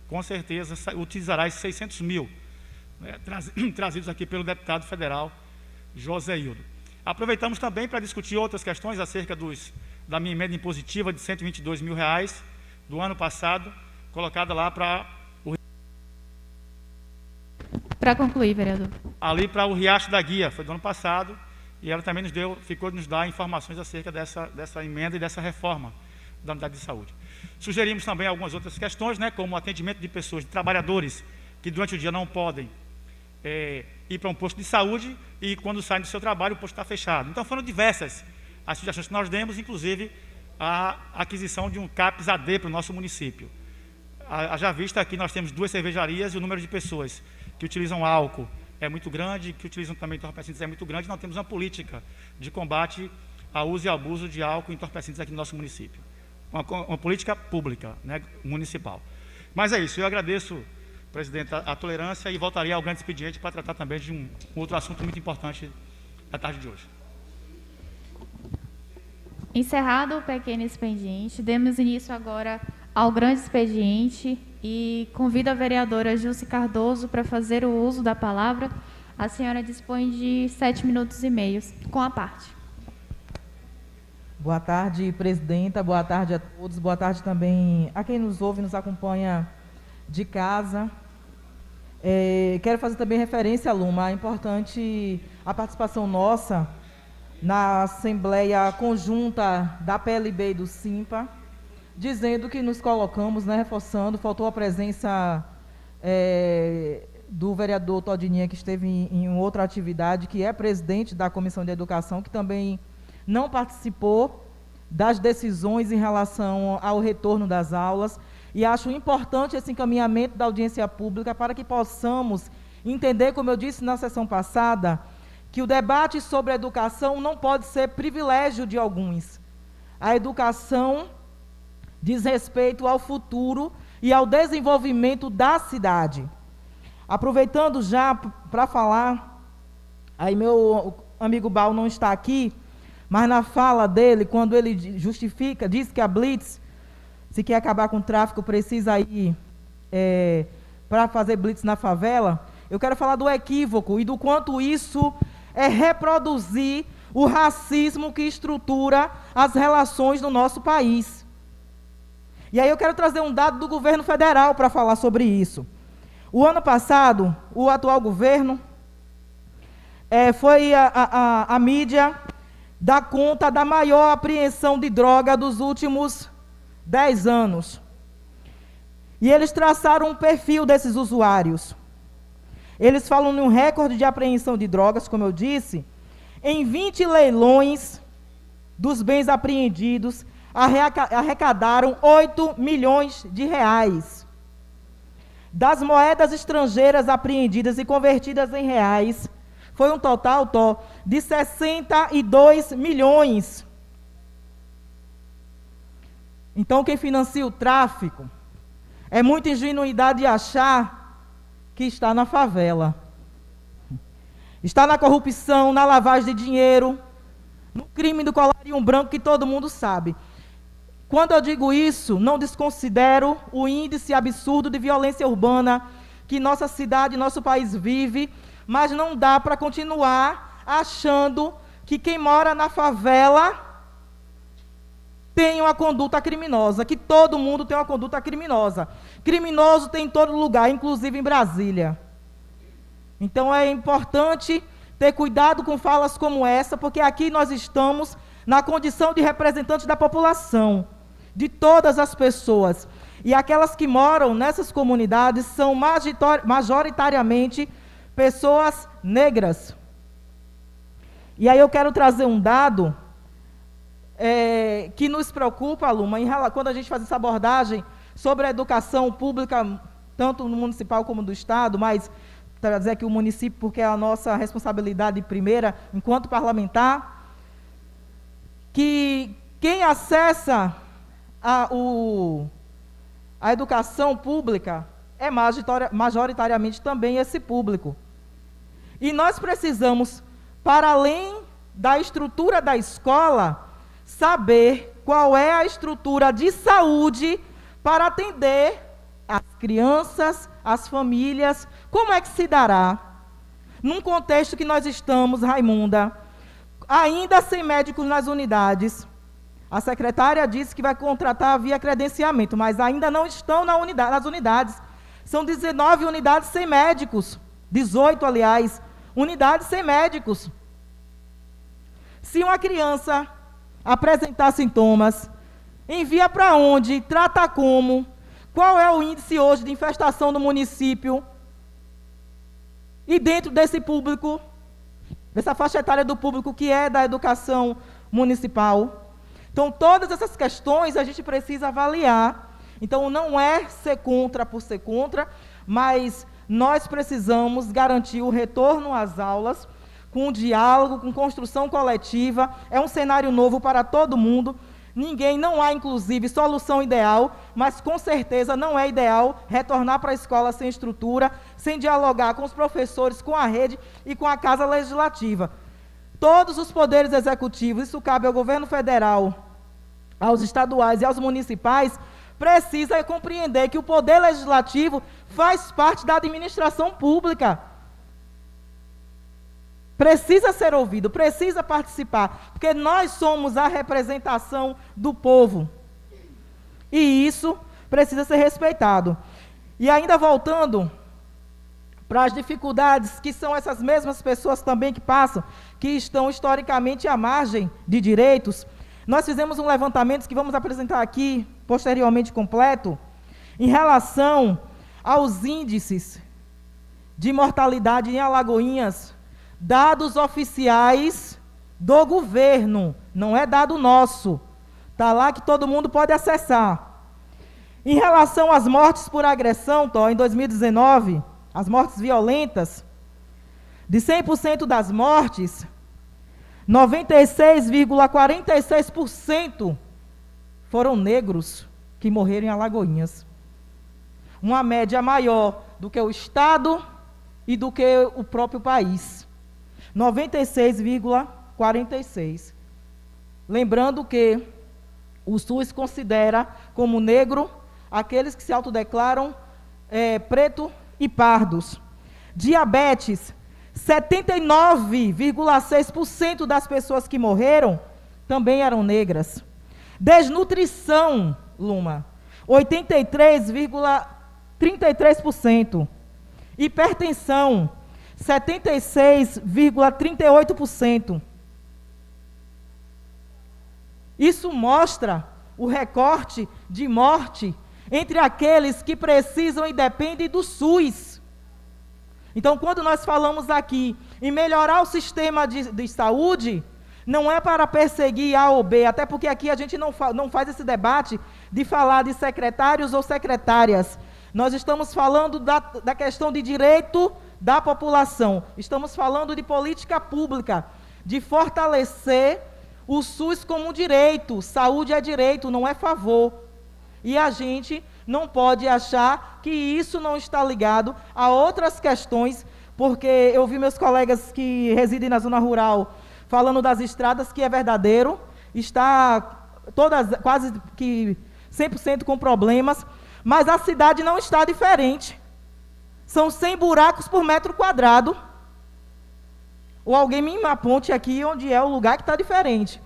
com certeza utilizará esses 600 mil, né, trazidos aqui pelo deputado federal Joséildo. Aproveitamos também para discutir outras questões acerca da minha emenda impositiva de R$122 mil do ano passado, colocada lá para concluir, vereador. Ali para o Riacho da Guia, foi do ano passado, e ela também ficou de nos dar informações acerca dessa emenda e dessa reforma da unidade de saúde. Sugerimos também algumas outras questões, né, como o atendimento de pessoas, de trabalhadores, que durante o dia não podem ir para um posto de saúde e quando saem do seu trabalho o posto está fechado. Então foram diversas as sugestões que nós demos, inclusive a aquisição de um CAPS AD para o nosso município. Já vista aqui, nós temos 2 cervejarias e o número de pessoas que utilizam álcool é muito grande, que utilizam também entorpecentes é muito grande, nós temos uma política de combate ao uso e abuso de álcool e entorpecentes aqui no nosso município. Uma política pública, né, municipal. Mas é isso, eu agradeço presidente, a tolerância e voltaria ao grande expediente para tratar também de um outro assunto muito importante da tarde de hoje. Encerrado o pequeno expediente, demos início agora ao grande expediente e convido a vereadora Gilce Cardoso para fazer o uso da palavra. A senhora dispõe de 7 minutos e meio, com a parte. Boa tarde, presidenta. Boa tarde a todos. Boa tarde também a quem nos ouve e nos acompanha de casa. Quero fazer também referência, Luma, é importante a participação nossa na Assembleia Conjunta da PLB e do SIMPA, dizendo que nos colocamos, reforçando, faltou a presença do vereador Todininha, que esteve em outra atividade, que é presidente da Comissão de Educação, que também não participou das decisões em relação ao retorno das aulas, e acho importante esse encaminhamento da audiência pública para que possamos entender, como eu disse na sessão passada, que o debate sobre a educação não pode ser privilégio de alguns. A educação diz respeito ao futuro e ao desenvolvimento da cidade. Aproveitando já para falar, aí meu amigo Bal não está aqui, mas na fala dele, quando ele justifica, diz que a Blitz, se quer acabar com o tráfico, precisa ir para fazer Blitz na favela, eu quero falar do equívoco e do quanto isso é reproduzir o racismo que estrutura as relações no nosso país. E aí eu quero trazer um dado do governo federal para falar sobre isso. O ano passado, o atual governo foi a mídia dar conta da maior apreensão de droga dos últimos 10 anos. E eles traçaram um perfil desses usuários. Eles falam num recorde de apreensão de drogas, como eu disse, em 20 leilões dos bens apreendidos, arrecadaram 8 milhões de reais. Das moedas estrangeiras apreendidas e convertidas em reais, foi um total de 62 milhões. Então, quem financia o tráfico é muita ingenuidade achar que está na favela. Está na corrupção, na lavagem de dinheiro, no crime do colarinho branco que todo mundo sabe. Quando eu digo isso, não desconsidero o índice absurdo de violência urbana que nossa cidade, nosso país vive, mas não dá para continuar achando que quem mora na favela tem uma conduta criminosa, que todo mundo tem uma conduta criminosa. Criminoso tem em todo lugar, inclusive em Brasília. Então é importante ter cuidado com falas como essa, porque aqui nós estamos na condição de representantes da população, de todas as pessoas. E aquelas que moram nessas comunidades são majoritariamente pessoas negras. E aí eu quero trazer um dado que nos preocupa, Luma, quando a gente faz essa abordagem sobre a educação pública, tanto no municipal como do Estado, mas trazer aqui o município, porque é a nossa responsabilidade primeira, enquanto parlamentar, que quem acessa a educação pública é majoritariamente também esse público. E nós precisamos, para além da estrutura da escola, saber qual é a estrutura de saúde para atender as crianças, as famílias, como é que se dará, num contexto que nós estamos, Raimunda, ainda sem médicos nas unidades. A secretária disse que vai contratar via credenciamento, mas ainda não estão nas unidades. São 19 unidades sem médicos, 18, aliás, unidades sem médicos. Se uma criança apresentar sintomas, envia para onde, trata como, qual é o índice hoje de infestação no município, e dentro desse público, dessa faixa etária do público que é da educação municipal. Então, todas essas questões a gente precisa avaliar. Então, não é ser contra por ser contra, mas nós precisamos garantir o retorno às aulas, com diálogo, com construção coletiva. É um cenário novo para todo mundo. Ninguém, não há inclusive solução ideal, mas com certeza não é ideal retornar para a escola sem estrutura, sem dialogar com os professores, com a rede e com a Casa Legislativa. Todos os poderes executivos, isso cabe ao governo federal, aos estaduais e aos municipais, precisa compreender que o poder legislativo faz parte da administração pública. Precisa ser ouvido, precisa participar, porque nós somos a representação do povo. E isso precisa ser respeitado. E ainda voltando para as dificuldades que são essas mesmas pessoas também que passam, que estão historicamente à margem de direitos, nós fizemos um levantamento que vamos apresentar aqui, posteriormente completo, em relação aos índices de mortalidade em Alagoinhas, dados oficiais do governo, não é dado nosso. Está lá que todo mundo pode acessar. Em relação às mortes por agressão, em 2019, as mortes violentas, de 100% das mortes, 96,46% foram negros que morreram em Alagoinhas. Uma média maior do que o Estado e do que o próprio país. 96,46%. Lembrando que o SUS considera como negro aqueles que se autodeclaram preto e pardos. Diabetes, 79,6% das pessoas que morreram também eram negras. Desnutrição, Luma, 83,33%. Hipertensão, 76,38%. Isso mostra o recorte de morte entre aqueles que precisam e dependem do SUS. Então, quando nós falamos aqui em melhorar o sistema de saúde, não é para perseguir A ou B, até porque aqui a gente não faz esse debate de falar de secretários ou secretárias. Nós estamos falando da questão de direito da população. Estamos falando de política pública, de fortalecer o SUS como um direito. Saúde é direito, não é favor. E a gente não pode achar que isso não está ligado a outras questões, porque eu vi meus colegas que residem na zona rural falando das estradas, que é verdadeiro, está todas quase que 100% com problemas, mas a cidade não está diferente. São 100 buracos por metro quadrado. Ou alguém me aponte aqui onde é o lugar que está diferente.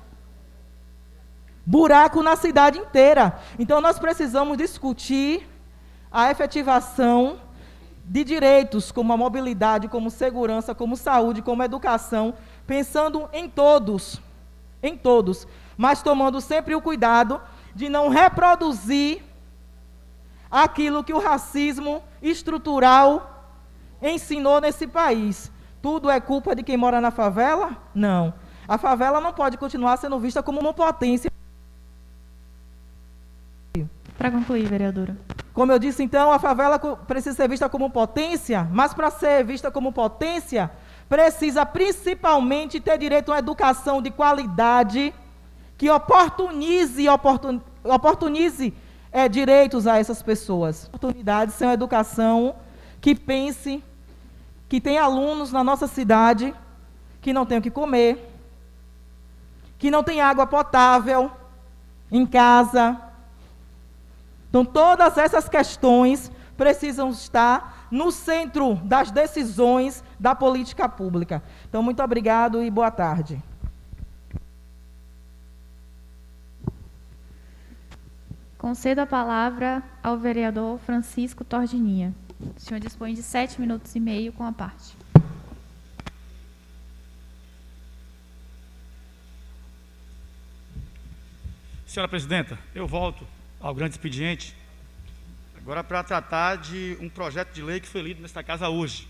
Buraco na cidade inteira. Então, nós precisamos discutir a efetivação de direitos, como a mobilidade, como segurança, como saúde, como educação, pensando em todos, mas tomando sempre o cuidado de não reproduzir aquilo que o racismo estrutural ensinou nesse país. Tudo é culpa de quem mora na favela? Não. A favela não pode continuar sendo vista como uma potência. Para concluir, vereadora. Como eu disse, então, a favela precisa ser vista como potência, mas para ser vista como potência, precisa principalmente ter direito a uma educação de qualidade que oportunize direitos a essas pessoas. Oportunidades são uma educação que pense, que tem alunos na nossa cidade que não têm o que comer, que não tem água potável em casa. Então, todas essas questões precisam estar no centro das decisões da política pública. Então, muito obrigado e boa tarde. Concedo a palavra ao vereador Francisco Tordininha. O senhor dispõe de 7 minutos e meio com a parte. Senhora Presidenta, eu volto ao grande expediente, agora para tratar de um projeto de lei que foi lido nesta casa hoje.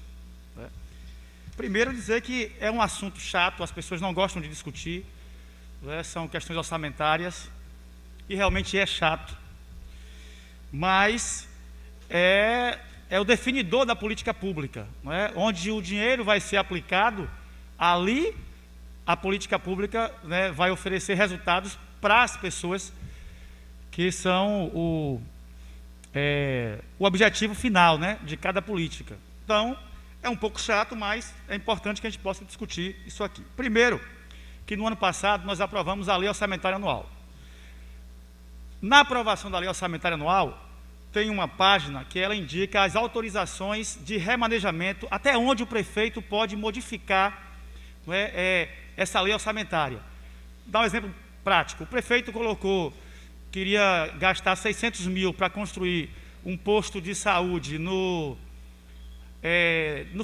Né? Primeiro, dizer que é um assunto chato, as pessoas não gostam de discutir, né? São questões orçamentárias, e realmente é chato, mas é o definidor da política pública, não é? Onde o dinheiro vai ser aplicado, ali a política pública, né, vai oferecer resultados para as pessoas que são o objetivo final, né, de cada política. Então, é um pouco chato, mas é importante que a gente possa discutir isso aqui. Primeiro, que no ano passado nós aprovamos a Lei Orçamentária Anual. Na aprovação da Lei Orçamentária Anual, tem uma página que ela indica as autorizações de remanejamento, até onde o prefeito pode modificar, não é, essa lei orçamentária. Dá um exemplo prático. O prefeito queria gastar 600 mil para construir um posto de saúde no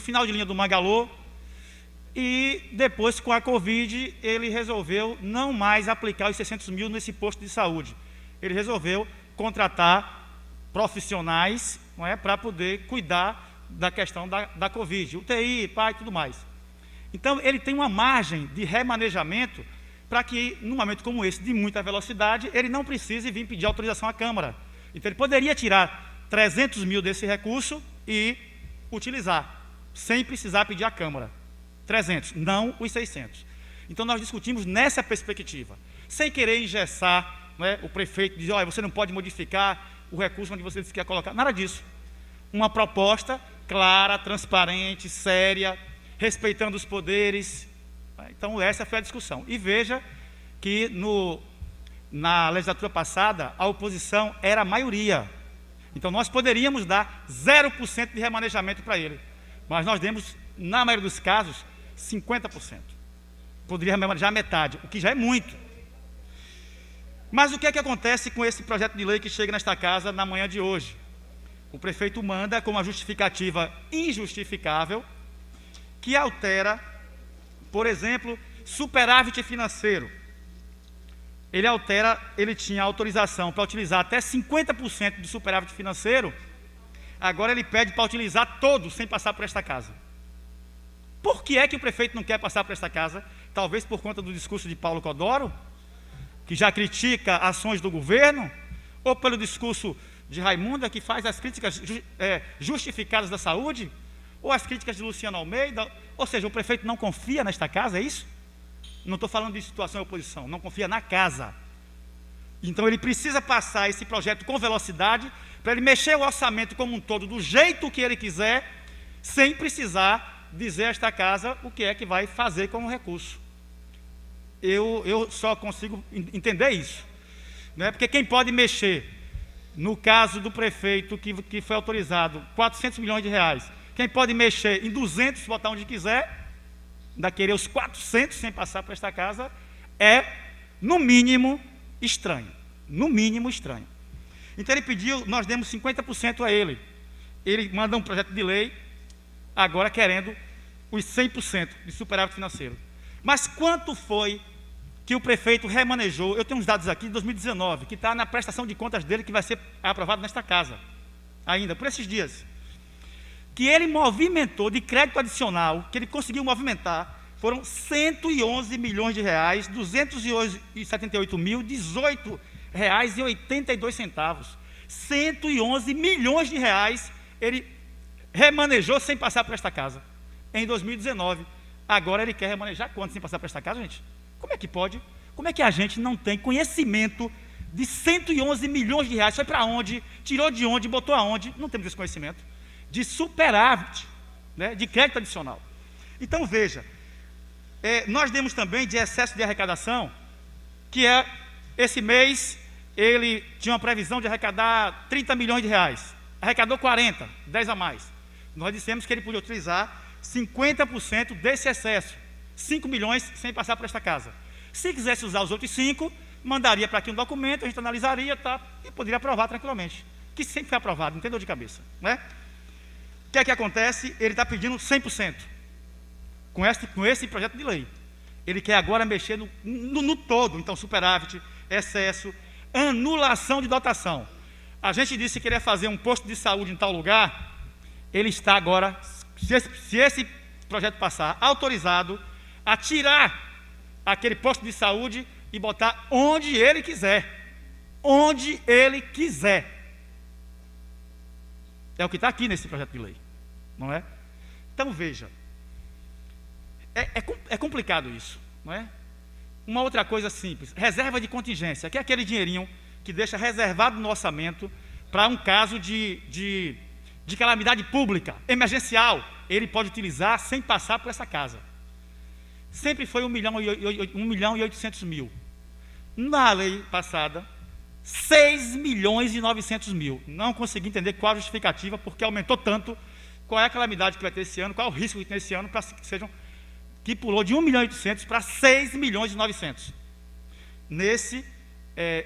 final de linha do Mangalô, e depois, com a Covid, ele resolveu não mais aplicar os 600 mil nesse posto de saúde. Ele resolveu contratar profissionais, não é, para poder cuidar da questão da Covid, UTI, PAI e tudo mais. Então, ele tem uma margem de remanejamento para que, num momento como esse, de muita velocidade, ele não precise vir pedir autorização à Câmara. Então, ele poderia tirar 300 mil desse recurso e utilizar, sem precisar pedir à Câmara. 300, não os 600. Então, nós discutimos nessa perspectiva, sem querer engessar, não é, o prefeito, dizer, olha, você não pode modificar o recurso onde você disse que ia colocar. Nada disso. Uma proposta clara, transparente, séria, respeitando os poderes. Então, essa foi a discussão. E veja que na legislatura passada, a oposição era a maioria. Então, nós poderíamos dar 0% de remanejamento para ele. Mas nós demos, na maioria dos casos, 50%. Poderia remanejar metade, o que já é muito. Mas o que é que acontece com esse projeto de lei que chega nesta casa na manhã de hoje? O prefeito manda, com uma justificativa injustificável, que altera, por exemplo, superávit financeiro. Ele tinha autorização para utilizar até 50% do superávit financeiro, agora ele pede para utilizar todo, sem passar por esta casa. Por que é que o prefeito não quer passar por esta casa? Talvez por conta do discurso de Paulo Codoro, que já critica ações do governo, ou pelo discurso de Raimunda, que faz as críticas justificadas da saúde, ou as críticas de Luciano Almeida. Ou seja, o prefeito não confia nesta casa, é isso? Não estou falando de situação de oposição, não confia na casa. Então ele precisa passar esse projeto com velocidade, para ele mexer o orçamento como um todo, do jeito que ele quiser, sem precisar dizer a esta casa o que é que vai fazer com o recurso. Eu só consigo entender isso, né? Porque quem pode mexer, no caso do prefeito que foi autorizado 400 milhões de reais, quem pode mexer em 200, botar onde quiser, ainda querer os 400 sem passar por esta casa, é, no mínimo, estranho. No mínimo, estranho. Então ele pediu, nós demos 50% a ele. Ele manda um projeto de lei, agora querendo os 100% de superávit financeiro. Mas quanto foi que o prefeito remanejou? Eu tenho uns dados aqui de 2019, que está na prestação de contas dele, que vai ser aprovado nesta casa, ainda, por esses dias. Que ele movimentou de crédito adicional, que ele conseguiu movimentar, foram 111 milhões de reais, 278 mil, 18 reais e 82 centavos. 111 milhões de reais ele remanejou sem passar por esta casa, em 2019. Agora ele quer remanejar quanto sem passar por esta casa, gente? Como é que pode? Como é que a gente não tem conhecimento de 111 milhões de reais? Foi para onde? Tirou de onde? Botou aonde? Não temos esse conhecimento. De superávit, né, de crédito adicional. Então, veja, nós demos também de excesso de arrecadação, que esse mês, ele tinha uma previsão de arrecadar 30 milhões de reais. Arrecadou 40, 10 a mais. Nós dissemos que ele podia utilizar 50% desse excesso, 5 milhões sem passar por esta casa. Se quisesse usar os outros 5, mandaria para aqui um documento, a gente analisaria, tá, e poderia aprovar tranquilamente. Que sempre foi aprovado, não tem dor de cabeça, né? O que é que acontece? Ele está pedindo 100%, com esse projeto de lei. Ele quer agora mexer no todo, então superávit, excesso, anulação de dotação. A gente disse que queria fazer um posto de saúde em tal lugar, ele está agora, se esse projeto passar, autorizado a tirar aquele posto de saúde e botar onde ele quiser. Onde ele quiser. É o que está aqui nesse projeto de lei, não é? Então, veja, é complicado isso, não é? Uma outra coisa simples, reserva de contingência, que é aquele dinheirinho que deixa reservado no orçamento para um caso de calamidade pública, emergencial, ele pode utilizar sem passar por essa casa. Sempre foi 1.800.000. Na lei passada, 6.900.000. Não consegui entender qual a justificativa, porque aumentou tanto. Qual é a calamidade que vai ter esse ano, qual é o risco que tem esse ano, para que pulou de 1.800.000 para 6.900.000. Nesse,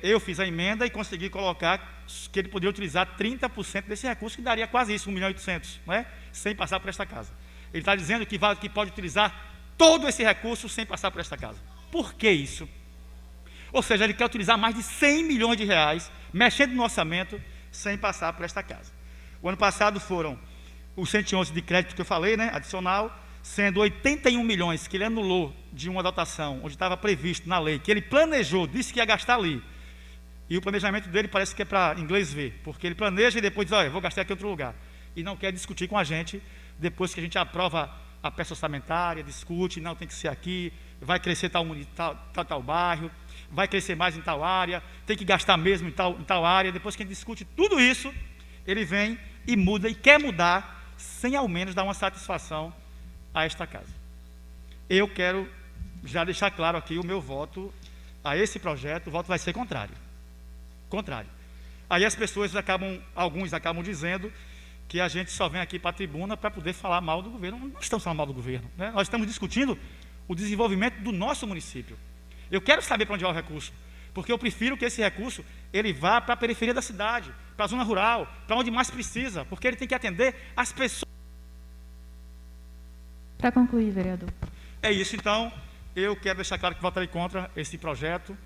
eu fiz a emenda e consegui colocar que ele poderia utilizar 30% desse recurso, que daria quase isso, 1.800.000, não é? Sem passar por esta casa. Ele está dizendo que pode utilizar todo esse recurso sem passar por esta casa. Por que isso? Ou seja, ele quer utilizar mais de 100 milhões de reais, mexendo no orçamento, sem passar por esta casa. O ano passado foram os 111 de crédito que eu falei, né, adicional, sendo 81 milhões que ele anulou de uma dotação, onde estava previsto na lei, que ele planejou, disse que ia gastar ali. E o planejamento dele parece que é para inglês ver, porque ele planeja e depois diz, olha, vou gastar aqui em outro lugar. E não quer discutir com a gente, depois que a gente aprova a peça orçamentária, discute, não, tem que ser aqui, vai crescer tal bairro, vai crescer mais em tal área, tem que gastar mesmo em tal área. Depois que a gente discute tudo isso, ele vem e muda, e quer mudar, sem ao menos dar uma satisfação a esta casa. Eu quero já deixar claro aqui o meu voto a esse projeto. O voto vai ser contrário. Contrário. Aí as pessoas alguns acabam dizendo que a gente só vem aqui para a tribuna para poder falar mal do governo. Não estamos falando mal do governo, né? Nós estamos discutindo o desenvolvimento do nosso município. Eu quero saber para onde vai o recurso, porque eu prefiro que esse recurso ele vá para a periferia da cidade, para a zona rural, para onde mais precisa, porque ele tem que atender as pessoas. Para concluir, vereador. É isso, então, eu quero deixar claro que votarei contra esse projeto,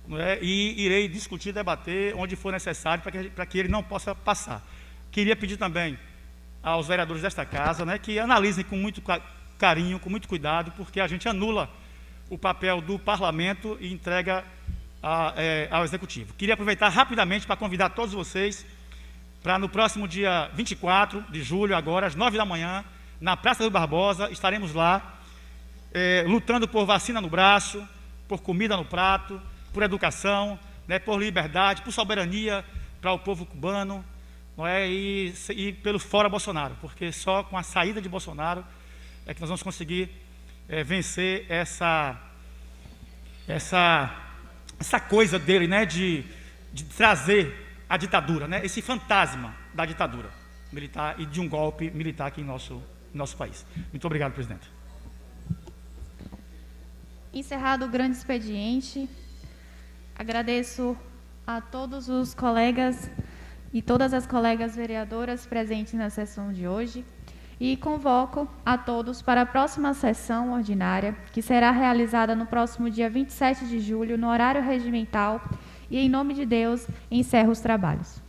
não é? E irei discutir, debater onde for necessário para que ele não possa passar. Queria pedir também aos vereadores desta casa, né, que analisem com muito carinho, com muito cuidado, porque a gente anula o papel do parlamento e entrega ao executivo. Queria aproveitar rapidamente para convidar todos vocês para no próximo dia 24 de julho, agora às 9 da manhã, na Praça do Barbosa, estaremos lá lutando por vacina no braço, por comida no prato, por educação, né, por liberdade, por soberania para o povo cubano, não é? E pelo fora Bolsonaro, porque só com a saída de Bolsonaro é que nós vamos conseguir vencer essa coisa dele, né, de trazer a ditadura, né, esse fantasma da ditadura militar e de um golpe militar aqui em nosso país. Muito obrigado, presidente. Encerrado o grande expediente, agradeço a todos os colegas e todas as colegas vereadoras presentes na sessão de hoje e convoco a todos para a próxima sessão ordinária, que será realizada no próximo dia 27 de julho, no horário regimental, e, em nome de Deus, encerro os trabalhos.